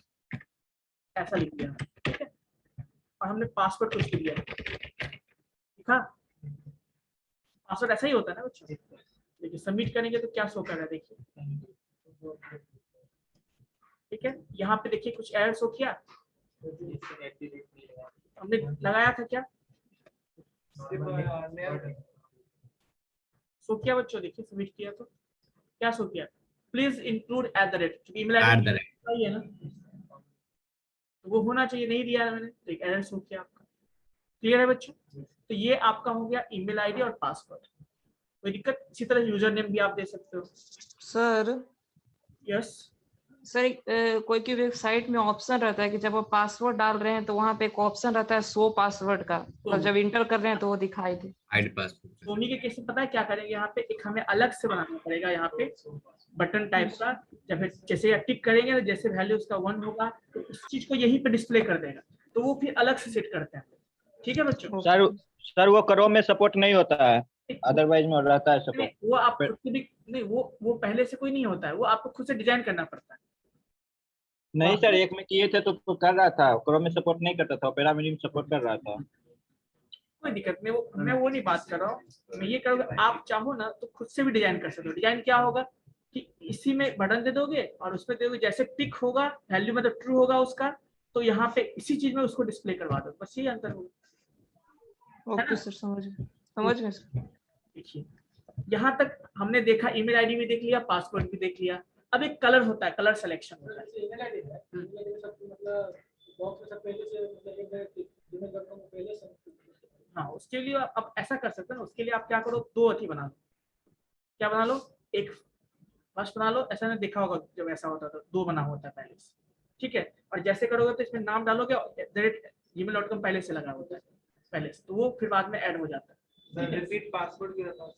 ऐसा लिख दिया, ठीक है। और हमने पासवर्ड कुछ लिख दिया, लिखा। पासवर्ड ऐसा ही होता है ना बच्चों। देखिए सबमिट करेंगे तो क्या शो कर रहा है, देखिए। ठीक है, यहाँ पे देखिए कुछ एरर शो किया, हमने लगाया था क्या, शो किया बच्चों। देखिए सबमिट किया तो क्या शो किया, प्लीज इंक्लूड @, क्योंकि ईमेल आईडी है ना, तो वो होना चाहिए, नहीं दिया है मैंने, तो एक एरर शो किया आपका। क्लियर है बच्चों? तो ये आपका हो गया ईमेल आईडी और पासवर्ड। कोई दिक्कत? इसी तरह यूजर नेम भी आप दे सकते हो।
सर
यस,
सर कोई की वेबसाइट में ऑप्शन रहता है कि जब आप पासवर्ड डाल रहे हैं तो वहाँ पे एक ऑप्शन रहता है शो पासवर्ड का, और जब इंटर कर रहे हैं तो वो दिखाई दे।
आईडी पासवर्ड
सोनी के केस में पता है क्या करेंगे, यहाँ पे एक हमें अलग से बनाना पड़ेगा, यहाँ पे बटन टाइप का। जब जैसे टिक करेंगे ना, जैसे वैल्यू उसका 1 होगा तो उस चीज को यहीं पे डिस्प्ले कर देगा, तो वो फिर अलग से सेट करते हैं। ठीक है बच्चों?
सर वो क्रोम में सपोर्ट नहीं होता है, अदरवाइज में रहता है
नहीं,
सपोर्ट।
वो आप खुद भी नहीं, वो पहले से कोई नहीं होता है, वो आपको खुद से डिजाइन करना पड़ता है।
नहीं सर, एक में किए थे तो कर रहा था, क्रोम में सपोर्ट नहीं करता था, ओपेरा मिनी में सपोर्ट कर रहा था।
कोई दिक्कत नहीं, मैं वो नहीं बात कर रहा हूँ। मैं ये करूँगा, आप चाहो ना तो खुद से भी डिजाइन कर सकते हो। डिजाइन क्या होगा कि इसी में बटन दे दोगे और उसमें दे दोगे, जैसे टिक होगा वैल्यू मतलब ट्रू होगा उसका, तो यहाँ पे इसी चीज में उसको डिस्प्ले करवा दो, बस यही अंतर होगा।
ओके सर, समझ गए सर।
देखिए यहाँ तक हमने देखा, ईमेल आईडी भी देख लिया, पासवर्ड भी देख लिया। अब एक कलर होता है, कलर सिलेक्शन होता है। हाँ, उसके लिए आप ऐसा कर सकते हैं ना, उसके लिए आप क्या करो, 2 अथी बना लो। क्या बना लो? एक फर्स्ट बना लो, ऐसा नहीं देखा होगा जब ऐसा होता था, 2 बना होता है पहले से। ठीक है, और जैसे करोगे तो इसमें नाम डालोगे, gmail.com पहले से लगा होता है पहले से, तो वो फिर बाद में ऐड हो जाता है।
रिपीट पासवर्ड भी रहता है।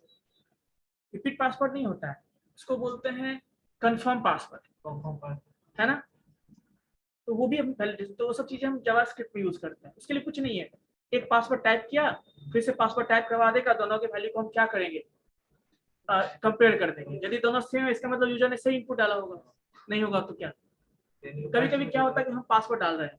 रिपीट पासवर्ड नहीं होता है, उसको बोलते हैं कंफर्म पासवर्ड, है ना। तो वो भी हम पहले, तो वो सब चीजें हम जावास्क्रिप्ट में यूज करते हैं। उसके लिए कुछ नहीं है, एक पासवर्ड टाइप किया, फिर से पासवर्ड टाइप करवा देगा, दोनों के वैल्यू को हम क्या करेंगे, कंपेयर कर देंगे। यदि दोनों सेम है, इसका मतलब यूजर ने सही इनपुट डाला होगा, नहीं होगा तो क्या। कभी कभी क्या होता है कि हम पासवर्ड डाल रहे हैं,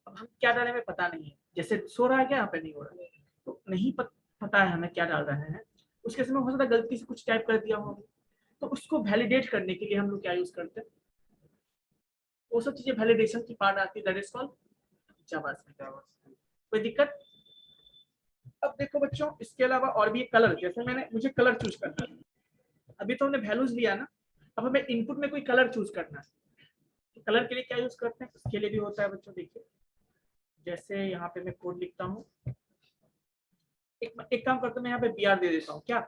अब हम क्या डाले हमें पता नहीं है, जैसे सो रहा है क्या, यहाँ पे नहीं हो रहा है, तो नहीं पता है हमें क्या डाल रहे हैं, उसके समय हो सकता है गलती से कुछ टाइप कर दिया हो, तो उसको वैलिडेट करने के लिए हम लोग क्या यूज करते हैं, वो सब चीजें वैलिडेशन की पार्ट आती है, दैट इज कॉल्ड जावास्क्रिप्ट। कोई दिक्कत? अब देखो बच्चों, इसके अलावा और भी कलर, जैसे मुझे कलर चूज करना है। अभी तो हमने वैल्यूज लिया ना, अब हमें इनपुट में कोई कलर चूज करना है, तो कलर के लिए क्या यूज करते हैं, उसके लिए भी होता है बच्चों। देखिए जैसे यहाँ पे मैं कोड लिखता हूँ, एक काम करता हूँ, मैं यहाँ पे BR दे देता हूँ, क्या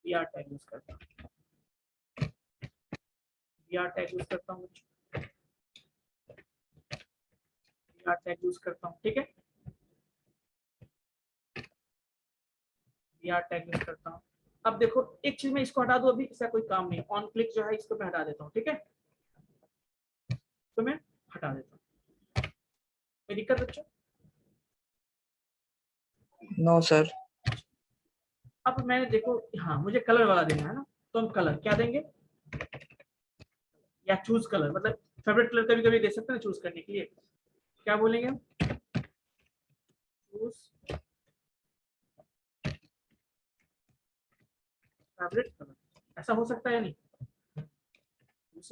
BR टैग यूज करता हूँ, BR टैग यूज करता हूँ, BR टैग यूज करता हूँ, ठीक है, BR टैग यूज करता हूँ। अब देखो एक चीज मैं इसको हटा दूं, अभी इसका कोई काम नहीं, ऑन क्लिक जो है इसको मैं हटा देता हूँ, ठीक है, तो मैं हटा देता हूँ। कोई दिक्कत बच्चों?
No sir.
अब मैंने देखो, हाँ मुझे कलर वाला देना है ना, तो हम कलर क्या देंगे, या चूज कलर, मतलब फेवरेट कलर कभी कभी दे सकते हैं चूज करने के लिए, क्या बोलेंगे हम, चूज फेवरेट कलर, ऐसा हो सकता है या नहीं?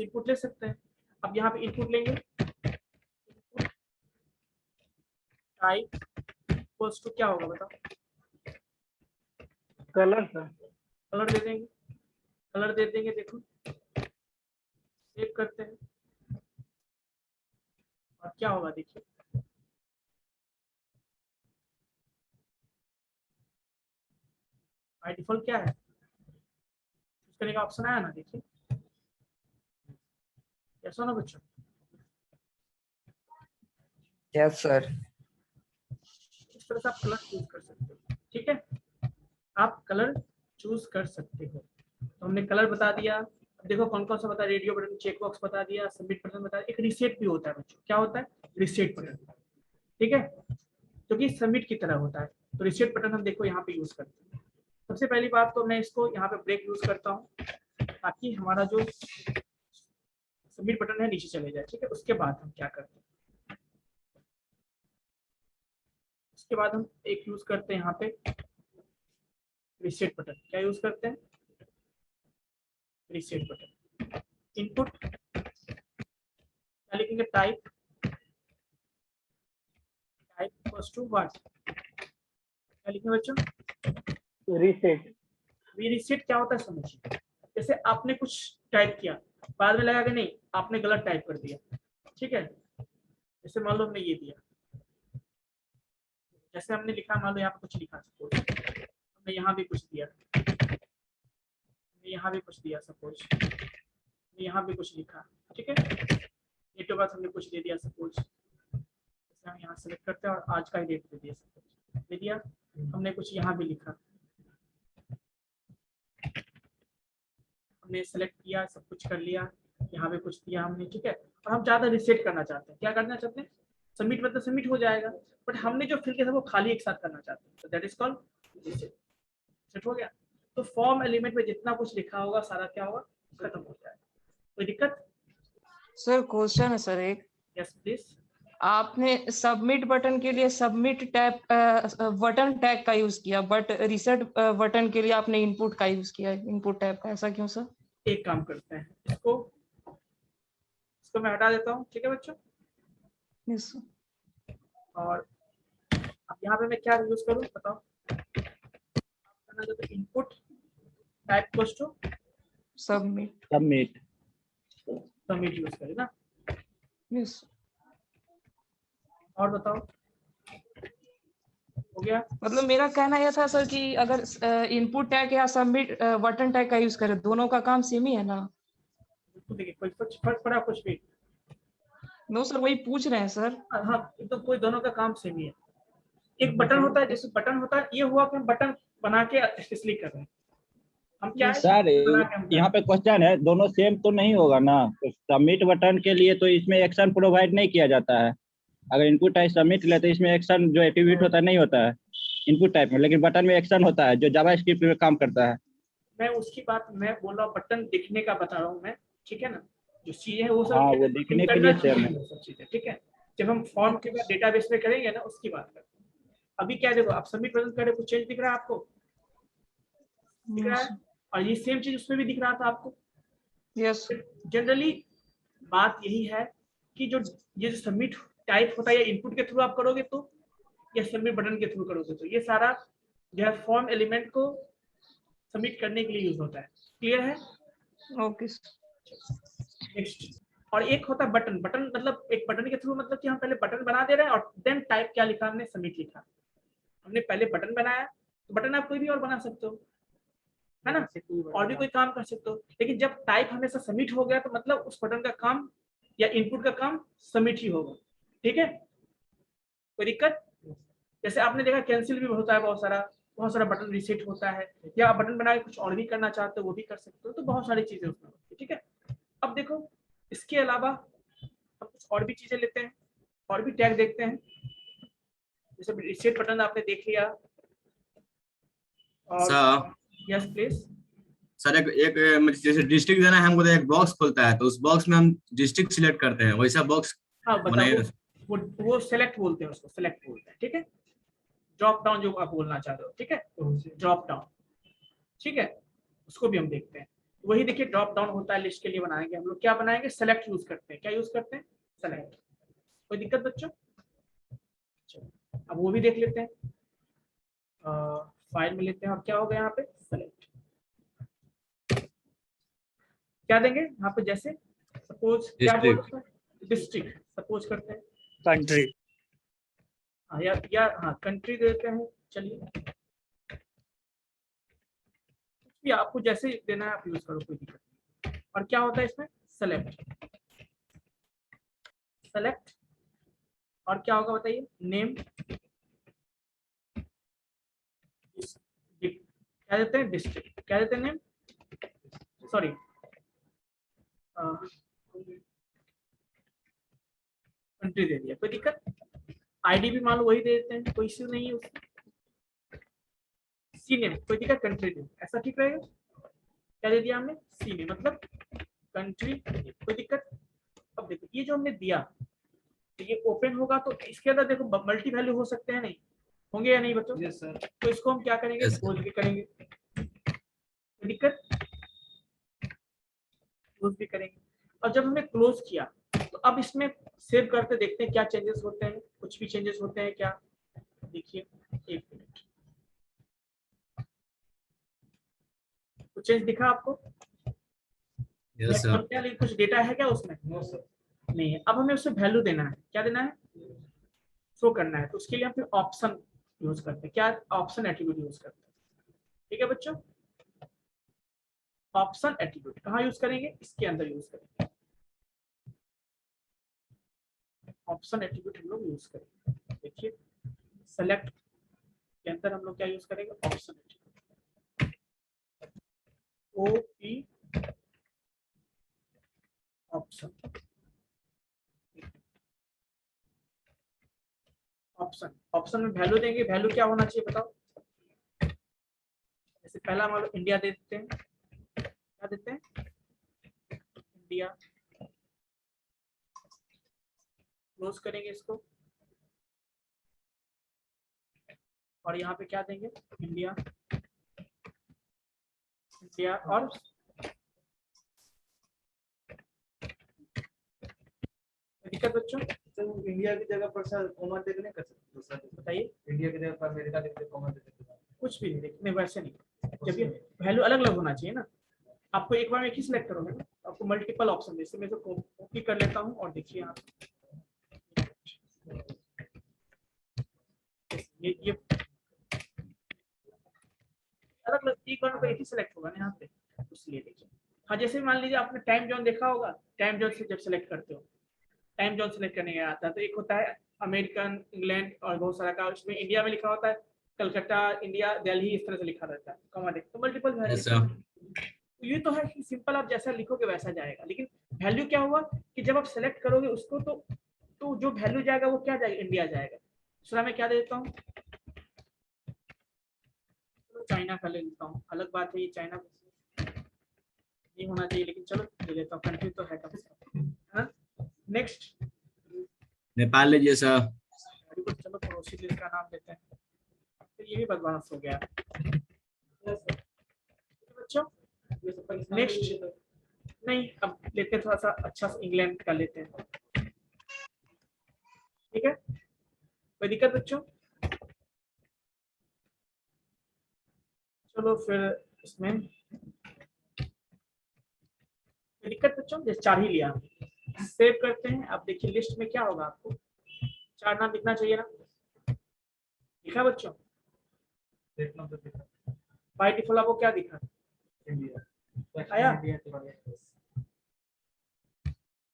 इनपुट ले सकते हैं। अब यहाँ पे इनपुट लेंगे, टाइप इक्वल्स टू क्या होगा बताओ?
Colour sir.
कलर दे देंगे, कलर दे देंगे। देखो सेव करते हैं और क्या होगा देखिए, बाय डिफॉल्ट क्या है, चूज करने का ऑप्शन आया ना, देखिए कैसा ना बच्चों।
Yes sir.
इस तरह से आप कलर चूज कर सकते हो, ठीक है, आप कलर चूज कर सकते हो। तो हमने कलर बता दिया। अब देखो कौन कौन सा बता, रेडियो बटन, चेक बॉक्स बता दिया, सबमिट बटन बता दिया, एक रीसेट भी होता है बच्चों। क्या होता है? रीसेट बटन, ठीक है, जो कि सबमिट की तरह होता है। तो रीसेट बटन हम देखो यहाँ पे यूज करते हैं। सबसे पहली बात तो मैं इसको यहाँ पे ब्रेक यूज करता हूँ ताकि हमारा जो सबमिट बटन है नीचे चले जाए, ठीक है। उसके बाद हम क्या करते हैं, उसके बाद हम एक यूज करते हैं यहाँ पे रीसेट बटन। क्या यूज करते हैं? Reset button. इनपुट क्या लिखेंगे? Type, type equals to what, क्या लिखेंगे बच्चों?
रीसेट।
रीसेट क्या होता है समझिए, जैसे आपने कुछ टाइप किया, बाद में लगा कि नहीं आपने गलत टाइप कर दिया, ठीक है। जैसे मान लो हमने ये दिया, जैसे हमने लिखा, मान लो यहाँ पे कुछ लिखा, सपोज हमने यहाँ भी कुछ दिया, यहाँ भी कुछ दिया, सपोज यहाँ भी कुछ लिखा, ठीक है। डेट ऑफ बर्थ हमने कुछ दे दिया, सपोज जैसे हम यहाँ सेलेक्ट करते हैं और आज का ही डेट दे दिया, सपोज दे दिया। हमने कुछ यहाँ भी लिखा, हमने सेलेक्ट किया, सब कुछ कर लिया, यहाँ पे कुछ दिया हमने, ठीक है। और हम ज़्यादा रिसेट करना चाहते हैं, क्या करना चाहते हैं? सबमिट मतलब सबमिट हो जाएगा, बट हमने जो फिल किया था वो खाली एक साथ करना चाहते हैं, तो that is called reset. Set हो गया। तो फॉर्म एलिमेंट में जितना कुछ लिखा होगा सारा क्या होगा? खत्म हो जाएगा। कोई दिक्कत?
सर क्वेश्चन है सर एक,
यस प्लीज।
आपने सबमिट बटन के लिए सबमिट टैब बटन टैग का यूज किया, बट रिसेट बटन के लिए आपने इनपुट का यूज किया, इनपुट टैब का, ऐसा क्यों सर?
एक काम करते हैं, इसको मैं हटा देता हूँ, ठीक है बच्चों।
Yes sir.
और अब यहाँ पे मैं क्या यूज करूँ बताओ? Input type equals to
submit.
Submit.
Submit use करें ना।
यस।
और बताओ, हो गया?
मतलब मेरा कहना यह था सर कि अगर इनपुट टैग या सबमिट बटन टैग का यूज करें, दोनों का काम सेम ही है ना?
बिल्कुल, देखिए कोई फर्क पड़ा कुछ भी?
नो सर, वही पूछ रहे हैं सर।
हाँ, तो कोई दोनों का काम सेम ही है। एक बटन होता है, जैसे बटन होता है, ये हुआ कि हम बटन बना के इसलिए कर रहे हैं, हम क्या है
सर
बना के हम
यहाँ पे क्वेश्चन है, दोनों सेम तो नहीं होगा ना। तो सबमिट बटन के लिए तो इसमें एक्शन प्रोवाइड नहीं किया जाता है। अगर इनपुट टाइप सबमिट ले तो इसमें एक्शन जो एट्रीब्यूट होता है नहीं होता है इनपुट टाइप में, लेकिन बटन में एक्शन होता है जो जावास्क्रिप्ट में काम करता है।
मैं उसकी बात मैं बोल रहा हूँ, बटन दिखने का बता रहा हूँ मैं, ठीक है ना। जो चीजें है वो सब
हाँ, वो दिखने के लिए सेम है।
सब चीजें, ठीक है। जब हम फॉर्म के बाद डेटाबेस में करेंगे ना, उसकी बात करते हैं। अभी क्या देखो, आप सबमिट बटन करे, कुछ चेंज दिख रहा है आपको? दिख रहा है? और ये सेम चीज उसमें भी दिख रहा था आपको।
यस।
जनरली बात यही है कि जो ये जो सबमिट टाइप होता है, या इनपुट के थ्रू आप करोगे तो, या सबमिट बटन के थ्रू करोगे तो, ये सारा जो है फॉर्म एलिमेंट को सबमिट करने के लिए यूज होता है। क्लियर है?
ओके।
नेक्स्ट, और एक होता है बटन। बटन मतलब एक बटन के थ्रू, मतलब कि हम पहले बटन बना दे रहे हैं और देन टाइप क्या लिखा हमने, सबमिट लिखा। हमने पहले बटन बनाया, तो बटन आप कोई भी और बना सकते हो, है ना, और भी कोई काम कर सकते हो। लेकिन जब टाइप हमेशा सबमिट हो गया तो मतलब उस बटन का काम या इनपुट का काम सबमिट ही होगा, ठीक है। कोई दिक्कत? जैसे आपने देखा कैंसिल भी होता है, बहुत सारा बटन रीसेट होता है, या आप बटन बना के कुछ और भी करना चाहते हो वो भी कर सकते हो। तो बहुत सारी चीजें उसमें होती है, ठीक है। अब देखो इसके अलावा हम कुछ और भी चीजें लेते हैं, और भी टैग देखते हैं। जैसे रीसेट बटन आपने देख लिया, और यस प्लीज।
सर एक जैसे डिस्ट्रिक्ट देना है हमको, तो एक बॉक्स खुलता है, तो उस बॉक्स में हम डिस्ट्रिक्ट सिलेक्ट करते हैं, वैसा बॉक्स
हाँ बताओ, वो सेलेक्ट बोलते हैं, उसको सेलेक्ट बोलते हैं, ठीक है। ड्रॉप डाउन जो आप बोलना चाह रहे हो, ठीक है, ड्रॉप डाउन, ठीक है। उसको भी हम देखते हैं। वही देखिए ड्रॉप डाउन होता है, लिस्ट के लिए बनाएंगे हम लोग। क्या बनाएंगे? सेलेक्ट यूज करते हैं। क्या यूज करते हैं? सेलेक्ट। कोई दिक्कत बच्चों? अब वो भी देख लेते हैं। फाइल में लेते हैं और क्या होगा यहाँ पे? सेलेक्ट। क्या देंगे यहाँ पे? जैसे सपोज क्या बोलते हैं? डिस्ट्रिक्ट सपोज करते हैं,
कंट्री।
या हाँ कंट्री देते हैं। चलिए भी आपको जैसे देना है आप यूज करो, कोई दिक्कत नहीं। और क्या होता है इसमें? सेलेक्ट। सेलेक्ट और क्या होगा बताइए? नेम। क्या देते हैं? डिस्ट्रिक्ट। क्या देते हैं? नेम, सॉरी कंट्री दे दिया। कोई दिक्कत? आईडी भी मान लो वही दे देते हैं, कोई इश्यू नहीं है उसमें। सी नेम, कोई दिक्कत? कंट्री नेम, ऐसा ठीक रहेगा। क्या दे दिया हमने? सी नेम मतलब कंट्री, कोई दिक्कत? अब देखो ये जो हमने दिया तो ये ओपन होगा तो इसके अंदर देखो मल्टी वैल्यू हो सकते हैं, नहीं होंगे या नहीं बच्चों?
Yes sir.
तो इसको हम क्या करेंगे?
Yes, sir.
क्लोज भी करेंगे। कोई दिक्कत? क्लोज भी करेंगे। और जब हमने क्लोज किया तो अब इसमें सेव करके देखते हैं क्या चेंजेस होते हैं। कुछ भी चेंजेस होते हैं क्या? देखिए एक मिनट, कुछ चेंज दिखा आपको?
Yes sir.
क्या कुछ डेटा है क्या उसमें?
No sir.
नहीं है। अब हमें उससे वैल्यू देना है। क्या देना है? शो करना है। तो उसके लिए हम फिर ऑप्शन यूज करते हैं। क्या? ऑप्शन एट्रीब्यूट यूज करते हैं। ठीक है बच्चों, ऑप्शन एट्रीब्यूट कहाँ यूज करेंगे? इसके अंदर यूज करेंगे। ऑप्शन एट्रीब्यूट हम लोग यूज करेंगे। देखिए सेलेक्ट के अंदर हम लोग क्या यूज करेंगे? Option attribute. OP option. Option, option में वैल्यू देंगे। वैल्यू क्या होना चाहिए बताओ? जैसे पहला मान लो इंडिया दे देते हैं। क्या देते हैं? इंडिया। क्लोज करेंगे इसको और यहाँ पे क्या देंगे? इंडिया। इंडिया और दिक्कत बच्चों?
इंडिया की जगह पर सर कॉमा देखने का सर
बताइए।
इंडिया की जगह पर अमेरिका देखते कॉमा देखते
कुछ भी नहीं देखने, वैसे नहीं। जब ये वैल्यू अलग अलग होना चाहिए ना। आपको एक बार में एक ही सिलेक्ट करोगे ना, आपको मल्टीपल ऑप्शन। जैसे मैं तो कॉपी कर लेता हूँ और देखिए आप ये अलग अलग एक बार में एक ही सिलेक्ट होगा ना यहाँ पे, इसलिए देखिए। हाँ जैसे मान लीजिए आपने टाइम जोन देखा होगा। टाइम जोन से जब सिलेक्ट करते हो, टाइम जोन सिलेक्ट करने का आता है तो एक होता है अमेरिकन, इंग्लैंड और बहुत सारा का। उसमें इंडिया में लिखा होता है कलकत्ता, इंडिया, दिल्ली, इस तरह से लिखा रहता है। कमा देख तो मल्टीपल वैल्यू।
Yes sir.
ये तो है कि सिंपल, आप जैसा लिखोगे वैसा जाएगा। लेकिन वैल्यू क्या हुआ कि जब आप सेलेक्ट करोगे उसको तो जो वैल्यू जाएगा वो क्या जाएगा? इंडिया जाएगा। दूसरा मैं क्या देता हूँ? चाइना का ले लेता हूँ। अलग बात है ये चाइना नहीं होना चाहिए, लेकिन चलो ले लेता हूँ। कंट्री तो है कम से कम। नेक्स्ट
नेपाल लीजिए सर।
चलो पड़ोसी देश का नाम देते हैं। तो ये भी बदमाश हो गया बच्चों। नेक्स्ट नहीं, अब लेते हैं थोड़ा सा अच्छा सा इंग्लैंड का लेते हैं। ठीक है, कोई दिक्कत बच्चों? चलो फिर इसमें कोई दिक्कत बच्चों? जैसे 4 ही लिया, सेव करते हैं। अब देखिए लिस्ट में क्या होगा, आपको 4 नाम दिखना चाहिए ना। दिखा बच्चों?
देखना तो देखा
बाय डिफॉल्ट आपको क्या दिखा?
इंडिया
आया?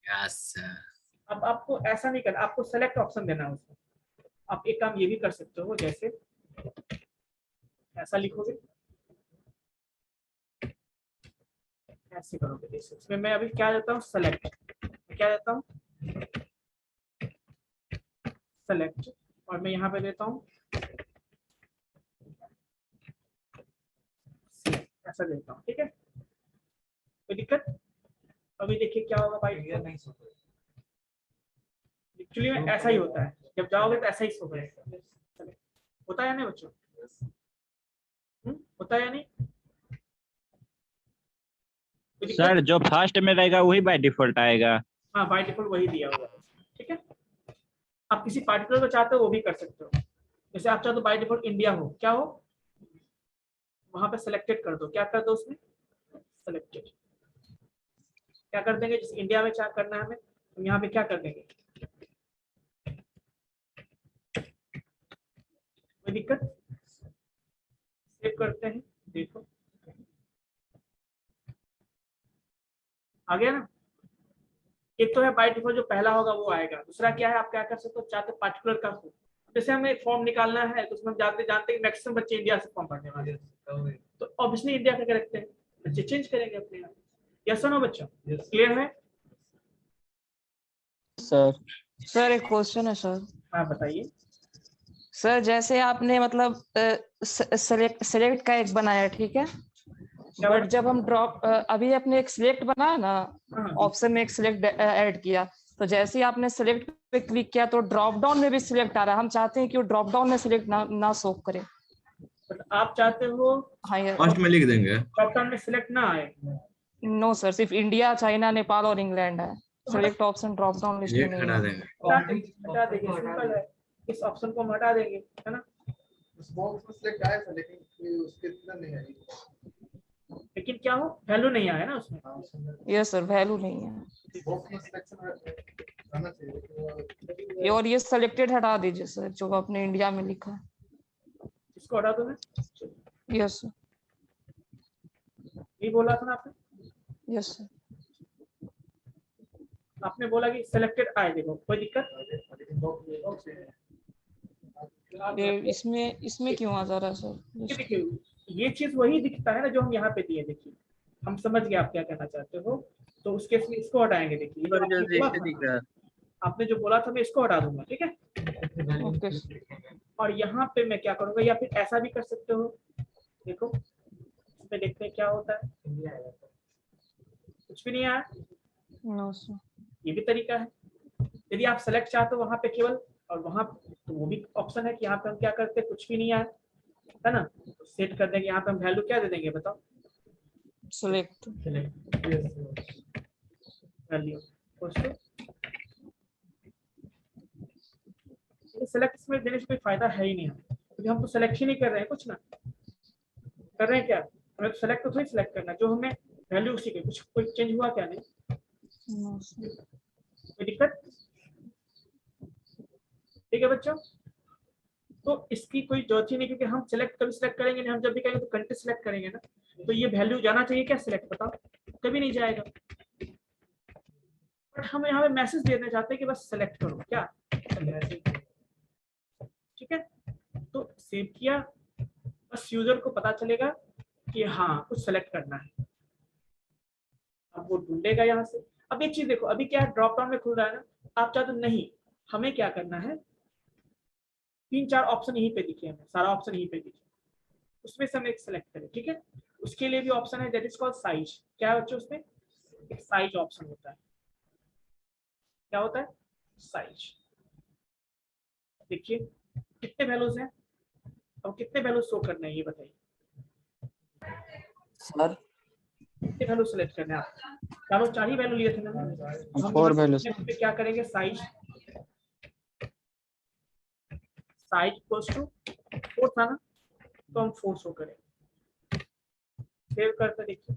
Yes sir.
अब आपको ऐसा नहीं करना, आपको सेलेक्ट ऑप्शन देना है उसमें। आप एक काम ये भी कर सकते हो, जैसे ऐसा लिखोगे, ऐसे करोगे। जैसे इसमें मैं अभी क्या देता हूँ? सेलेक्ट। क्या देता हूँ? सेलेक्ट। और मैं यहाँ पे देता हूँ ऐसा देता हूँ। ठीक है, कोई दिक्कत? अभी देखिए क्या होगा भाई।
इंडिया नहीं सोच
एक्चुअली में ऐसा ही होता है, जब जाओगे तो ऐसा ही होगा। होता है या नहीं बच्चों? होता है या नहीं?
सर जो फर्स्ट में रहेगा वही बाय डिफॉल्ट आएगा।
हाँ बाय डिफॉल्ट वही दिया हुआ है, ठीक है। आप किसी पार्टिकुलर को चाहते हो वो भी कर सकते हो, जैसे आप चाहते हो बाय डिफॉल्ट इंडिया हो, क्या हो, वहां पे सिलेक्टेड कर दो, क्या कर दो उसमें सिलेक्टेड, क्या कर देंगे, जैसे इंडिया में क्या करना है हमें, हम यहाँ पे क्या कर देंगे, कोई दिक्कत, सेव करते हैं, देखो आ गया ना। एक तो है बाय डिफॉल्ट जो पहला होगा वो आएगा, दूसरा क्या है आप क्या कर सकते हो, चाहते पार्टिकुलर का हो, जैसे हमें फॉर्म निकालना है तो उसमें हम जानते हैं मैक्सिमम बच्चे इंडिया से फॉर्म भरने वाले हैं, तो ऑब्वियसली इंडिया का रखते हैं, बच्चे चेंज करेंगे अपने यहाँ। यस और नो बच्चों, क्लियर है?
सर एक क्वेश्चन है सर।
हाँ बताइए।
सर जैसे आपने मतलब सेलेक्ट का एक बनाया, ठीक है, बट जब हम ड्रॉप अभी आपने एक सिलेक्ट बनाया ना, ऑप्शन में एक सिलेक्ट ऐड किया, तो जैसे ही आपने सिलेक्ट पे क्लिक किया तो ड्रॉप डाउन में भी सिलेक्ट आ रहा है, हम चाहते हैं कि वो ड्रॉप डाउन में सिलेक्ट ना शो करे।
आप चाहते हो
हाँ
फर्स्ट में लिख देंगे,
ड्रॉप डाउन में सिलेक्ट ना आए?
नो सर, सिर्फ इंडिया, चाइना, नेपाल और इंग्लैंड है, select option drop down list
ये
में नहीं
हटा
है।
देंगे।
हटा देंगे, सिंपल है, इस ऑप्शन को हम हटा देंगे, है ना।
उस बॉक्स में सिलेक्ट आया था लेकिन उसके इतना नहीं आई,
लेकिन क्या हो, वैल्यू नहीं आया ना उसमें।
यस सर, वैल्यू नहीं है।
बॉक्स में सिलेक्शन आना चाहिए लेकिन
और ये सिलेक्टेड हटा दीजिए सर, जो आपने इंडिया में लिखा है।
इसको हटा दो मैं,
यस सर,
ये बोला था ना आपने,
यस सर।
आपने बोला कि सिलेक्टेड आए, देखो कोई दिक्कत,
ये इसमें क्यों आ जा रहा है सर?
ये देखिए ये चीज वही दिखता है ना जो हम यहाँ पे दिए, देखिए हम समझ गए आप क्या कहना चाहते हो, तो उसके इसमें इसको हटाएंगे, देखिए ये जो आपने बोला था, आपने जो बोला था मैं इसको हटा दूंगा, ठीक है।
ओके।
और यहाँ पे मैं क्या करूंगा, या फिर ऐसा भी कर सकते हो, देखो इसमें देखते हैं क्या होता है, कुछ भी नहीं आया,
नो सर।
ये भी तरीका है। यदि आप सेलेक्ट चाहते हो वहां पे केवल, और वहां तो वो भी ऑप्शन है कि यहाँ पे हम क्या करते हैं, कुछ भी नहीं आया, है ना, तो सेट कर देंगे, यहाँ पे हम वैल्यू क्या दे देंगे बताओ,
सेलेक्ट
वैल्यू सेलेक्ट, इसमें देने से कोई फायदा है ही नहीं, क्योंकि हम तो सिलेक्शन ही कर रहे हैं, कुछ ना कर रहे हैं क्या, हमें तो सेलेक्ट तो थोड़ी सिलेक्ट करना, जो हमें वैल्यू उसी के, कुछ कोई चेंज हुआ क्या नहीं, कोई दिक्कत, ठीक है बच्चों। तो इसकी कोई जरूरत ही नहीं, क्योंकि हम सिलेक्ट कभी सिलेक्ट करेंगे नहीं, हम जब भी करेंगे तो कंट्री सिलेक्ट करेंगे ना, तो ये वैल्यू जाना चाहिए क्या सिलेक्ट, बताओ कभी नहीं जाएगा, बट हम यहाँ पे मैसेज देना चाहते हैं कि बस सिलेक्ट करो, क्या ठीक है। तो सेव किया, बस यूजर को पता चलेगा कि हाँ कुछ सेलेक्ट करना है, अब वो ढूंढेगा यहाँ से। अब एक चीज देखो, अभी क्या है, ड्रॉप डाउन में खुल रहा है ना, आप चाहते नहीं, हमें क्या करना है, 3-4 ऑप्शन यहीं पे दिखे, हमें सारा ऑप्शन यहीं पे दिखे, उसमें से हम एक सेलेक्ट करें, ठीक है। उसके लिए भी ऑप्शन है, दैट इज कॉल्ड साइज, क्या है बच्चों उसमें एक साइज ऑप्शन होता है, क्या होता है साइज। देखिए कितने वैल्यूज हैं, अब कितने वैल्यूज शो करना है ये बताइए
सर।
कितने वैल्यू सेलेक्ट करने हैं आप, चारों 4 ही वैल्यू लिए थे ना, तो हम
4 values।
पे क्या करेंगे, साइज इक्वल्स टू 4 था ना, तो हम 4 शो करें, सेव करते देखिए,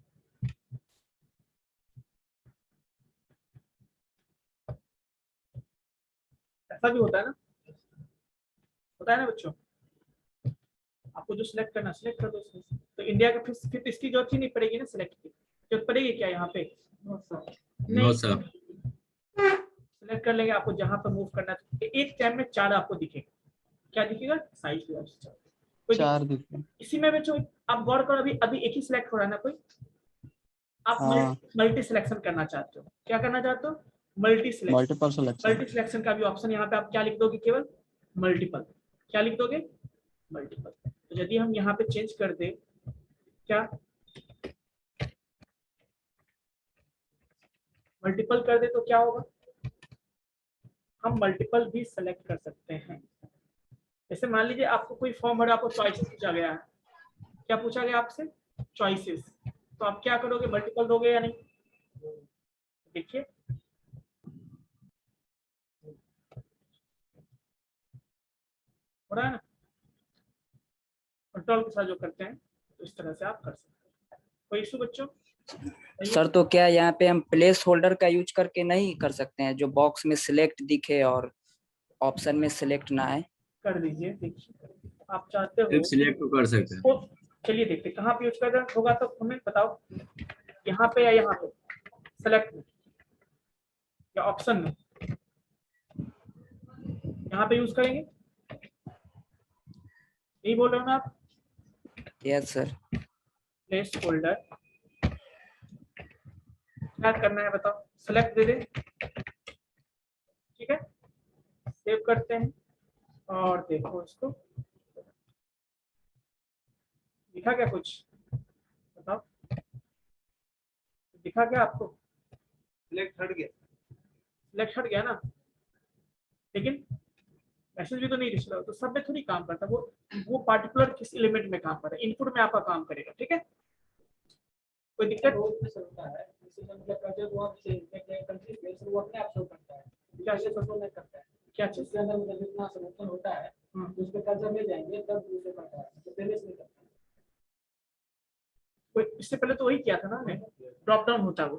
ऐसा भी होता है ना, बच्चों, आपको जो सिलेक्ट करना सिलेक्ट कर दो इसमें से। तो इंडिया का फिर इसकी जरूरत ही नहीं पड़ेगी ना, सिलेक्ट की जरूरत पड़ेगी क्या यहाँ पे,
नो सर,
सिलेक्ट कर लेंगे, आपको जहां पर मूव करना है एक टाइम में 4 आपको दिखेगा, क्या दिखेगा साइज, 4 दिखेगा। इसी में बच्चों आप गौर करो, अभी एक ही सिलेक्ट हो रहा है ना, कोई आप मल्टी सिलेक्शन करना चाहते हो, क्या करना चाहते हो, मल्टीपल सिलेक्शन का भी ऑप्शन यहाँ पे आप क्या लिख दोगे, केवल मल्टीपल, क्या लिख दोगे मल्टीपल। तो यदि हम यहाँ पे चेंज कर दे, क्या मल्टीपल कर दे, तो क्या होगा, हम मल्टीपल भी सेलेक्ट कर सकते हैं। जैसे मान लीजिए आपको कोई फॉर्म भरा, आपको चॉइसेस पूछा गया है, क्या पूछा गया आपसे, चॉइसेस, तो आप क्या करोगे, मल्टीपल दोगे या नहीं? देखिए हो रहा है ना, कंट्रोल के साथ जो करते हैं तो इस तरह से आप कर सकते हैं। कोई इशू बच्चों?
सर तो क्या यहाँ पे हम प्लेस होल्डर का यूज करके नहीं कर सकते हैं, जो बॉक्स में सिलेक्ट दिखे और ऑप्शन में सिलेक्ट ना आए?
कर दीजिए, देखिए आप चाहते हो
सिर्फ सिलेक्ट तो कर सकते हैं।
तो चलिए देखते हैं कहाँ पे यूज करना होगा, तो हमें बताओ, यहाँ पे या यहाँ पे, सेलेक्ट में या ऑप्शन में? यहाँ पे यूज करेंगे, यही बोल रहे हो ना आप?
Yes sir.
प्लेस होल्डर क्या करना है बताओ, सेलेक्ट दे दे, ठीक है, सेव करते हैं और देखो इसको, दिखा क्या कुछ बताओ, दिखा क्या आपको?
सिलेक्ट हट गया।
सिलेक्ट हट गया ना, लेकिन मैसेज भी तो नहीं रिसीव, तो सब में थोड़ी काम करता, वो पार्टिकुलर किस एलिमेंट में काम कर रहा है, इनपुट में आपका काम करेगा, ठीक है, कोई दिक्कत?
रोज पे चलता है, मतलब कर्जर वो आपसे कंट्री पे वो अपने आप शो करता है, क्या से कंट्रोल नहीं करता है,
क्या चीज?
इसके अंदर मतलब जितना सलेक्शन होता है उस पे कर्जर ले जाएंगे तब उसे करता है, तो पहले से नहीं करता है।
कोई इससे पहले तो वही किया था ना मैंने, ड्रॉप डाउन होता है वो,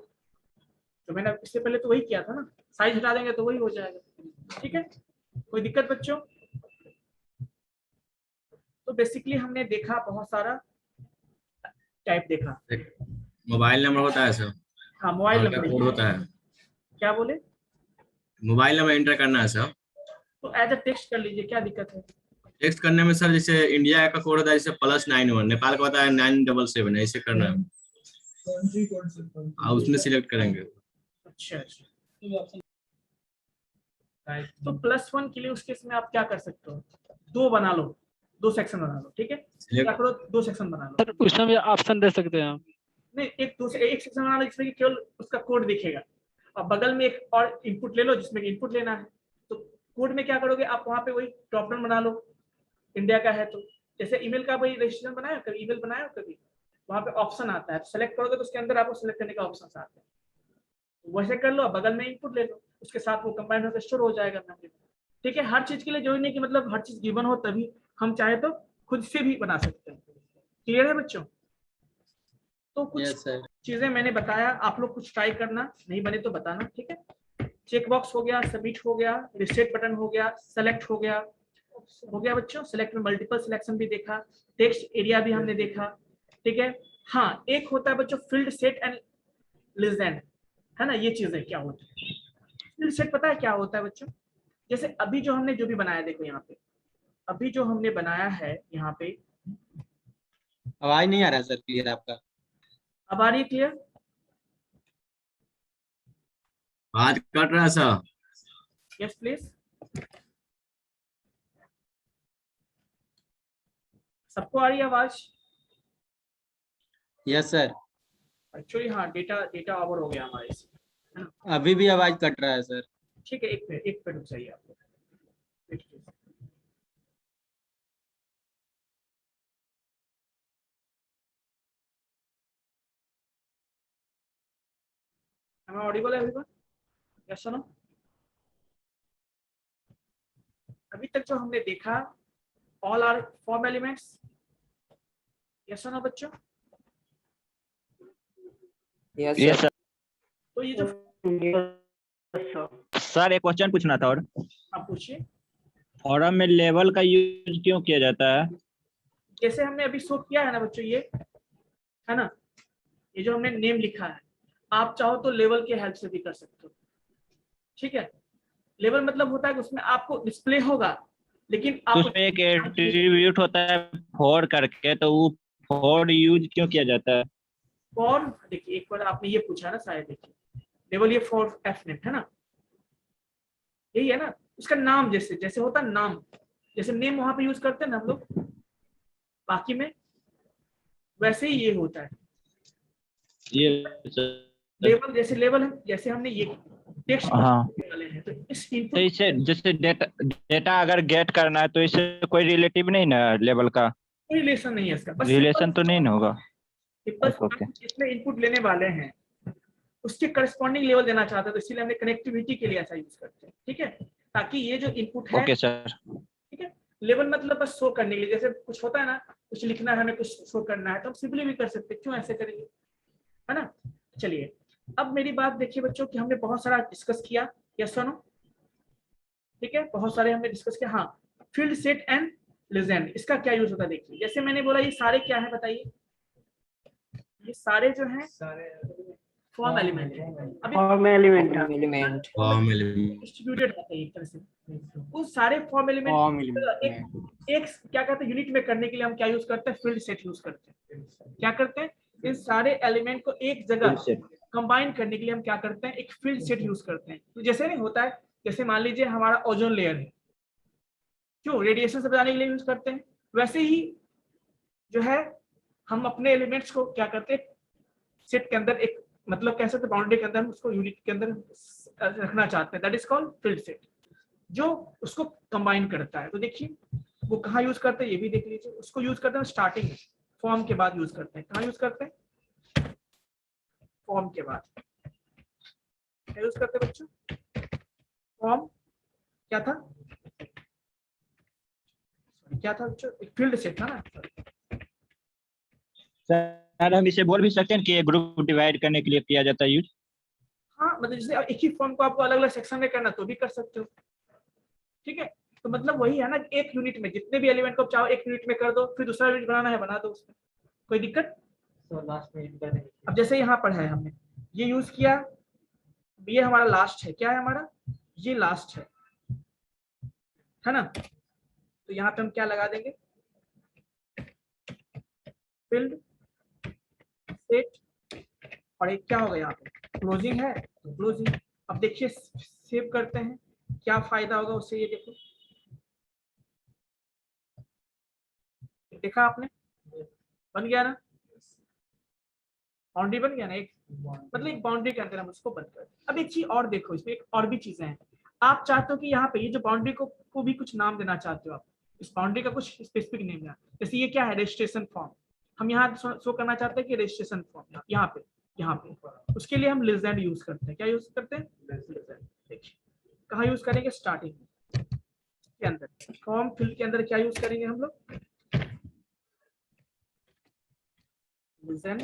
तो मैंने इससे पहले तो वही किया था ना, साइज हटा देंगे तो वही हो जाएगा, ठीक है, कोई दिक्कत बच्चों? तो बेसिकली हमने देखा बहुत सारा टाइप देखा।
मोबाइल नंबर होता है सर,
हाँ मोबाइल
और का
नंबर
कोड होता है,
क्या बोले?
मोबाइल नंबर एंटर करना है सर।
तो एज अ टेक्स्ट कर लीजिए, क्या दिक्कत है?
टेक्स्ट करने में सर जैसे इंडिया का कोड होता है जैसे +91, नेपाल का होता है 977, ऐसे करना है, आप उसमें सिलेक्ट करेंगे।
अच्छा अच्छा, तो +1 के लिए उस केस में आप क्या कर सकते हो, दो बना लो, दो सेक्शन बना लो, ठीक है, क्या करो, दो सेक्शन बना लो।
सर उसमें भी ऑप्शन दे सकते हैं आप?
नहीं, एक सेक्शन बना लो जिसमें कि केवल उसका कोड दिखेगा, और बगल में एक और इनपुट ले लो जिसमें इनपुट लेना है, तो कोड में क्या करोगे आप, वहाँ पे वही ड्रॉप डाउन बना लो, इंडिया का है तो जैसे ईमेल का वही रजिस्ट्रेशन बनाया कभी, ईमेल बनाया कभी, वहाँ पे ऑप्शन आता है, सेलेक्ट करोगे तो उसके अंदर आपको सेलेक्ट करने का ऑप्शन आता है, वैसे कर लो, बगल में इनपुट ले लो, उसके साथ वो कंबाइंड होकर स्टोर हो जाएगा मेमोरी में, ठीक है। हर चीज के लिए जो नहीं कि मतलब हर चीज गिवन हो तभी, हम चाहे तो खुद से भी बना सकते हैं, क्लियर है बच्चों? तो कुछ चीजें मैंने बताया, आप लोग कुछ ट्राई करना, नहीं बने तो बताना, ठीक है। चेक बॉक्स हो गया, सबमिट हो गया, रिसेट बटन हो गया, सेलेक्ट हो गया बच्चों, सेलेक्ट में मल्टीपल सिलेक्शन भी देखा, टेक्स्ट एरिया भी हमने देखा, ठीक है। हाँ एक होता है बच्चों फील्ड सेट एंड लिजेंड, है ना, ये चीजें क्या होती है, फील्ड सेट पता है क्या होता है बच्चों? जैसे अभी जो हमने जो भी बनाया, देखो यहाँ पे अभी जो हमने बनाया है यहाँ पे,
आवाज नहीं आ रहा सर क्लियर आपका?
अब आ रही है क्लियर?
बात कट रहा है सर।
यस प्लीज, सबको आ रही है आवाज?
Yes sir.
एक्चुअली हाँ, डेटा ओवर हो गया हमारे से, है ना?
अभी भी आवाज कट रहा है सर।
ठीक है, एक मिनट रुक जाइए आप लोग, am I audible everyone? Yes or no? अभी तक जो हमने देखा all are form elements, yes और नो बच्चों?
Yes sir.
तो ये जो
सर एक क्वेश्चन पूछना था, और
आप पूछिए।
फॉरम में लेवल का यूज क्यों किया जाता है?
जैसे हमने अभी शो किया है ना बच्चों, ये है ना, ये जो हमने नेम लिखा है, आप चाहो तो लेवल के हेल्प से भी कर सकते हो, ठीक है। लेवल मतलब होता है कि उसमें आपको डिस्प्ले होगा, लेकिन
तो उसमें एक एट्रीब्यूट होता है फॉर करके, तो वो फॉर यूज क्यों किया जाता है?
फॉर, देखिए एक बार आपने ये पूछा ना शायद, देखिए लेवल ये फॉर एफनेम है ना, यही है ना, उसका नाम जैसे जैसे होता है नाम, जैसे नेम वहां पे यूज करते हैं ना हम लोग बाकी में, वैसे ही ये होता है
ये
लेवल, जैसे लेवल है, जैसे हमने ये टेक्स्ट वाले हैं, तो इस
तो
इनपुट
इससे जैसे डेटा अगर गेट करना है तो इससे कोई रिलेटिव नहीं ना लेवल का?
कोई रिलेशन नहीं है इसका, बस
रिलेशन तो नहीं ना होगा?
बस
ओके
जितने इनपुट लेने वाले हैं उसके करस्पॉन्डिंग लेवल देना चाहते हैं, तो इसीलिए हमने कनेक्टिविटी के लिए ऐसा यूज करते हैं, ठीक है, ताकि ये जो इनपुट है,
ओके सर
ठीक है, लेवल मतलब बस शो करने के लिए, जैसे कुछ होता है ना, कुछ लिखना है हमें, कुछ शो करना है, तो हम सिंपली भी कर सकते हैं, क्यों ऐसे करेंगे, है ना। चलिए अब मेरी बात देखिए बच्चों कि हमने बहुत सारा डिस्कस किया, यस सुनो, ठीक है, बहुत सारे हमने डिस्कस किया। हाँ, फील्ड सेट एंड लेजेंड, इसका क्या यूज होता है देखिए, जैसे मैंने बोला ये सारे क्या है बताइए, ये सारे जो हैं फॉर्म एलिमेंट है। अभी
form element
element
form element
distributed रहते हैं एक तरह से, उस सारे फॉर्म एलिमेंट एक क्या कहते हैं यूनिट में करने के लिए हम क्या यूज करते हैं, फील्ड सेट यूज करते हैं। क्या करते हैं, इन सारे एलिमेंट को एक जगह कंबाइन करने के लिए हम क्या करते हैं, एक फील्ड सेट यूज करते हैं। तो जैसे नहीं होता है, जैसे मान लीजिए हमारा ओजोन लेयर है, क्यों, रेडिएशन से बचाने के लिए यूज करते हैं, वैसे ही जो है हम अपने एलिमेंट्स को क्या करते हैं, सेट के अंदर एक मतलब कह सकते बाउंड्री के अंदर हम उसको यूनिट के अंदर रखना चाहते हैं, that is called field set, जो उसको कंबाइन करता है। तो देखिए वो कहाँ यूज करते हैं, ये भी देख लीजिए, उसको यूज करते हैं स्टार्टिंग फॉर्म के बाद यूज करते हैं, कहाँ यूज करते हैं, फॉर्म के बाद क्या यूज करते हैं बच्चों, फॉर्म क्या था, क्या था बच्चों, एक फील्ड सेट था ना।
सर हम इसे बोल भी सकते हैं कि ग्रुप डिवाइड करने के लिए किया जाता है यूज।
हाँ, मतलब जैसे एक ही फॉर्म को आपको अलग अलग सेक्शन में करना तो भी कर सकते हो, ठीक है, तो मतलब वही है ना, एक यूनिट में जितने भी एलिमेंट को आप चाहो एक यूनिट में कर दो, फिर दूसरा यूनिट बनाना है बना दो, उसमें कोई दिक्कत।
लास्ट में
अब जैसे यहाँ पर है, हमने ये यूज किया, ये हमारा लास्ट है, क्या है हमारा, ये लास्ट है ना, तो यहाँ पे हम क्या लगा देंगे, फील्ड सेट, और एक क्या होगा यहाँ पे क्लोजिंग है, तो क्लोजिंग। अब देखिए सेव करते हैं, क्या फायदा होगा उससे, ये देखो, देखा आपने, बन गया ना, बाउंड्री बन गया ना एक, मतलब एक बाउंड्री के अंदर हम उसको बंद कर। अब एक चीज और देखो, इसमें एक और भी चीजें हैं, आप चाहते हो कि यहाँ पे ये जो बाउंड्री को भी कुछ नाम देना चाहते हो आप, इस बाउंड्री का कुछ स्पेसिफिक नेम देना, जैसे ये क्या है, रजिस्ट्रेशन फॉर्म, हम यहाँ शो करना चाहते हैं कि रजिस्ट्रेशन फॉर्म यहाँ पे उसके लिए हम लेजेंड यूज करते हैं, क्या यूज करते हैं, लेजेंड। देखिए कहाँ यूज करेंगे, स्टार्टिंग के अंदर, फॉर्म फील्ड के अंदर क्या यूज करेंगे हम लोग, लेजेंड,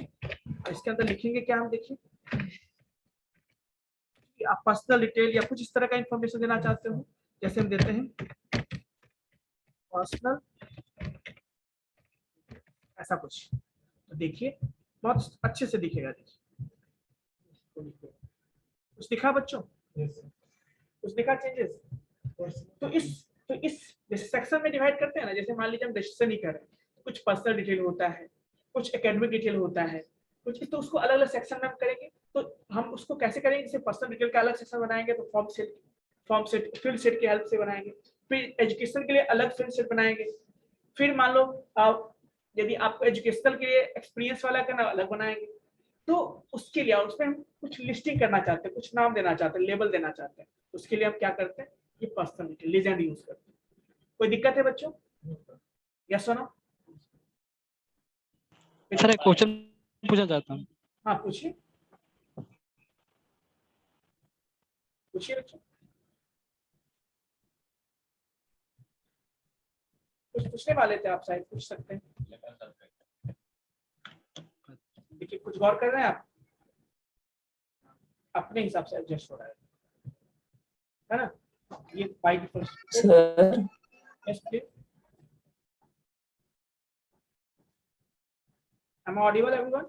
इसके अंदर लिखेंगे क्या हम, देखिए आप पर्सनल डिटेल या कुछ इस तरह का इंफॉर्मेशन देना चाहते हो, जैसे हम देते हैं पर्सनल, ऐसा कुछ, तो देखिए बहुत अच्छे से दिखेगा, देखिए कुछ दिखा बच्चों, कुछ दिखा चेंजेस। तो इस जैसे सेक्शन में डिवाइड करते हैं ना, जैसे मान लीजिए हम रजिस्ट्रेशन ही कर रहे हैं, कुछ पर्सनल डिटेल होता है, कुछ एकेडमिक डिटेल होता है, कुछ, तो उसको अलग अलग सेक्शन में हम करेंगे। तो हम उसको कैसे करेंगे, जैसे पर्सनल डिटेल का अलग सेक्शन बनाएंगे, तो फॉर्म सेट फील्ड सेट की हेल्प से बनाएंगे, फिर एजुकेशन के लिए अलग फील्ड सेट बनाएंगे, फिर मान लो यदि आपको एजुकेशनल के लिए एक्सपीरियंस वाला करना अलग बनाएंगे। तो उसके लिए उसमें हम कुछ लिस्टिंग करना चाहते हैं, कुछ नाम देना चाहते हैं, लेबल देना चाहते हैं, उसके लिए हम क्या करते हैं, ये पर्सनल डिटेल लेजेंड यूज करते हैं। कोई दिक्कत है बच्चों, यस और नो।
सर एक क्वेश्चन पूछना चाहता हूँ।
हाँ पूछिए पूछिए बच्चों, कुछ पूछने वाले थे आप, शायद पूछ सकते हैं, देखिए कुछ गौर कर रहे हैं आप, अपने हिसाब से एडजस्ट हो रहा है ना, ये by default.
Sir
yes please, am I audible everyone?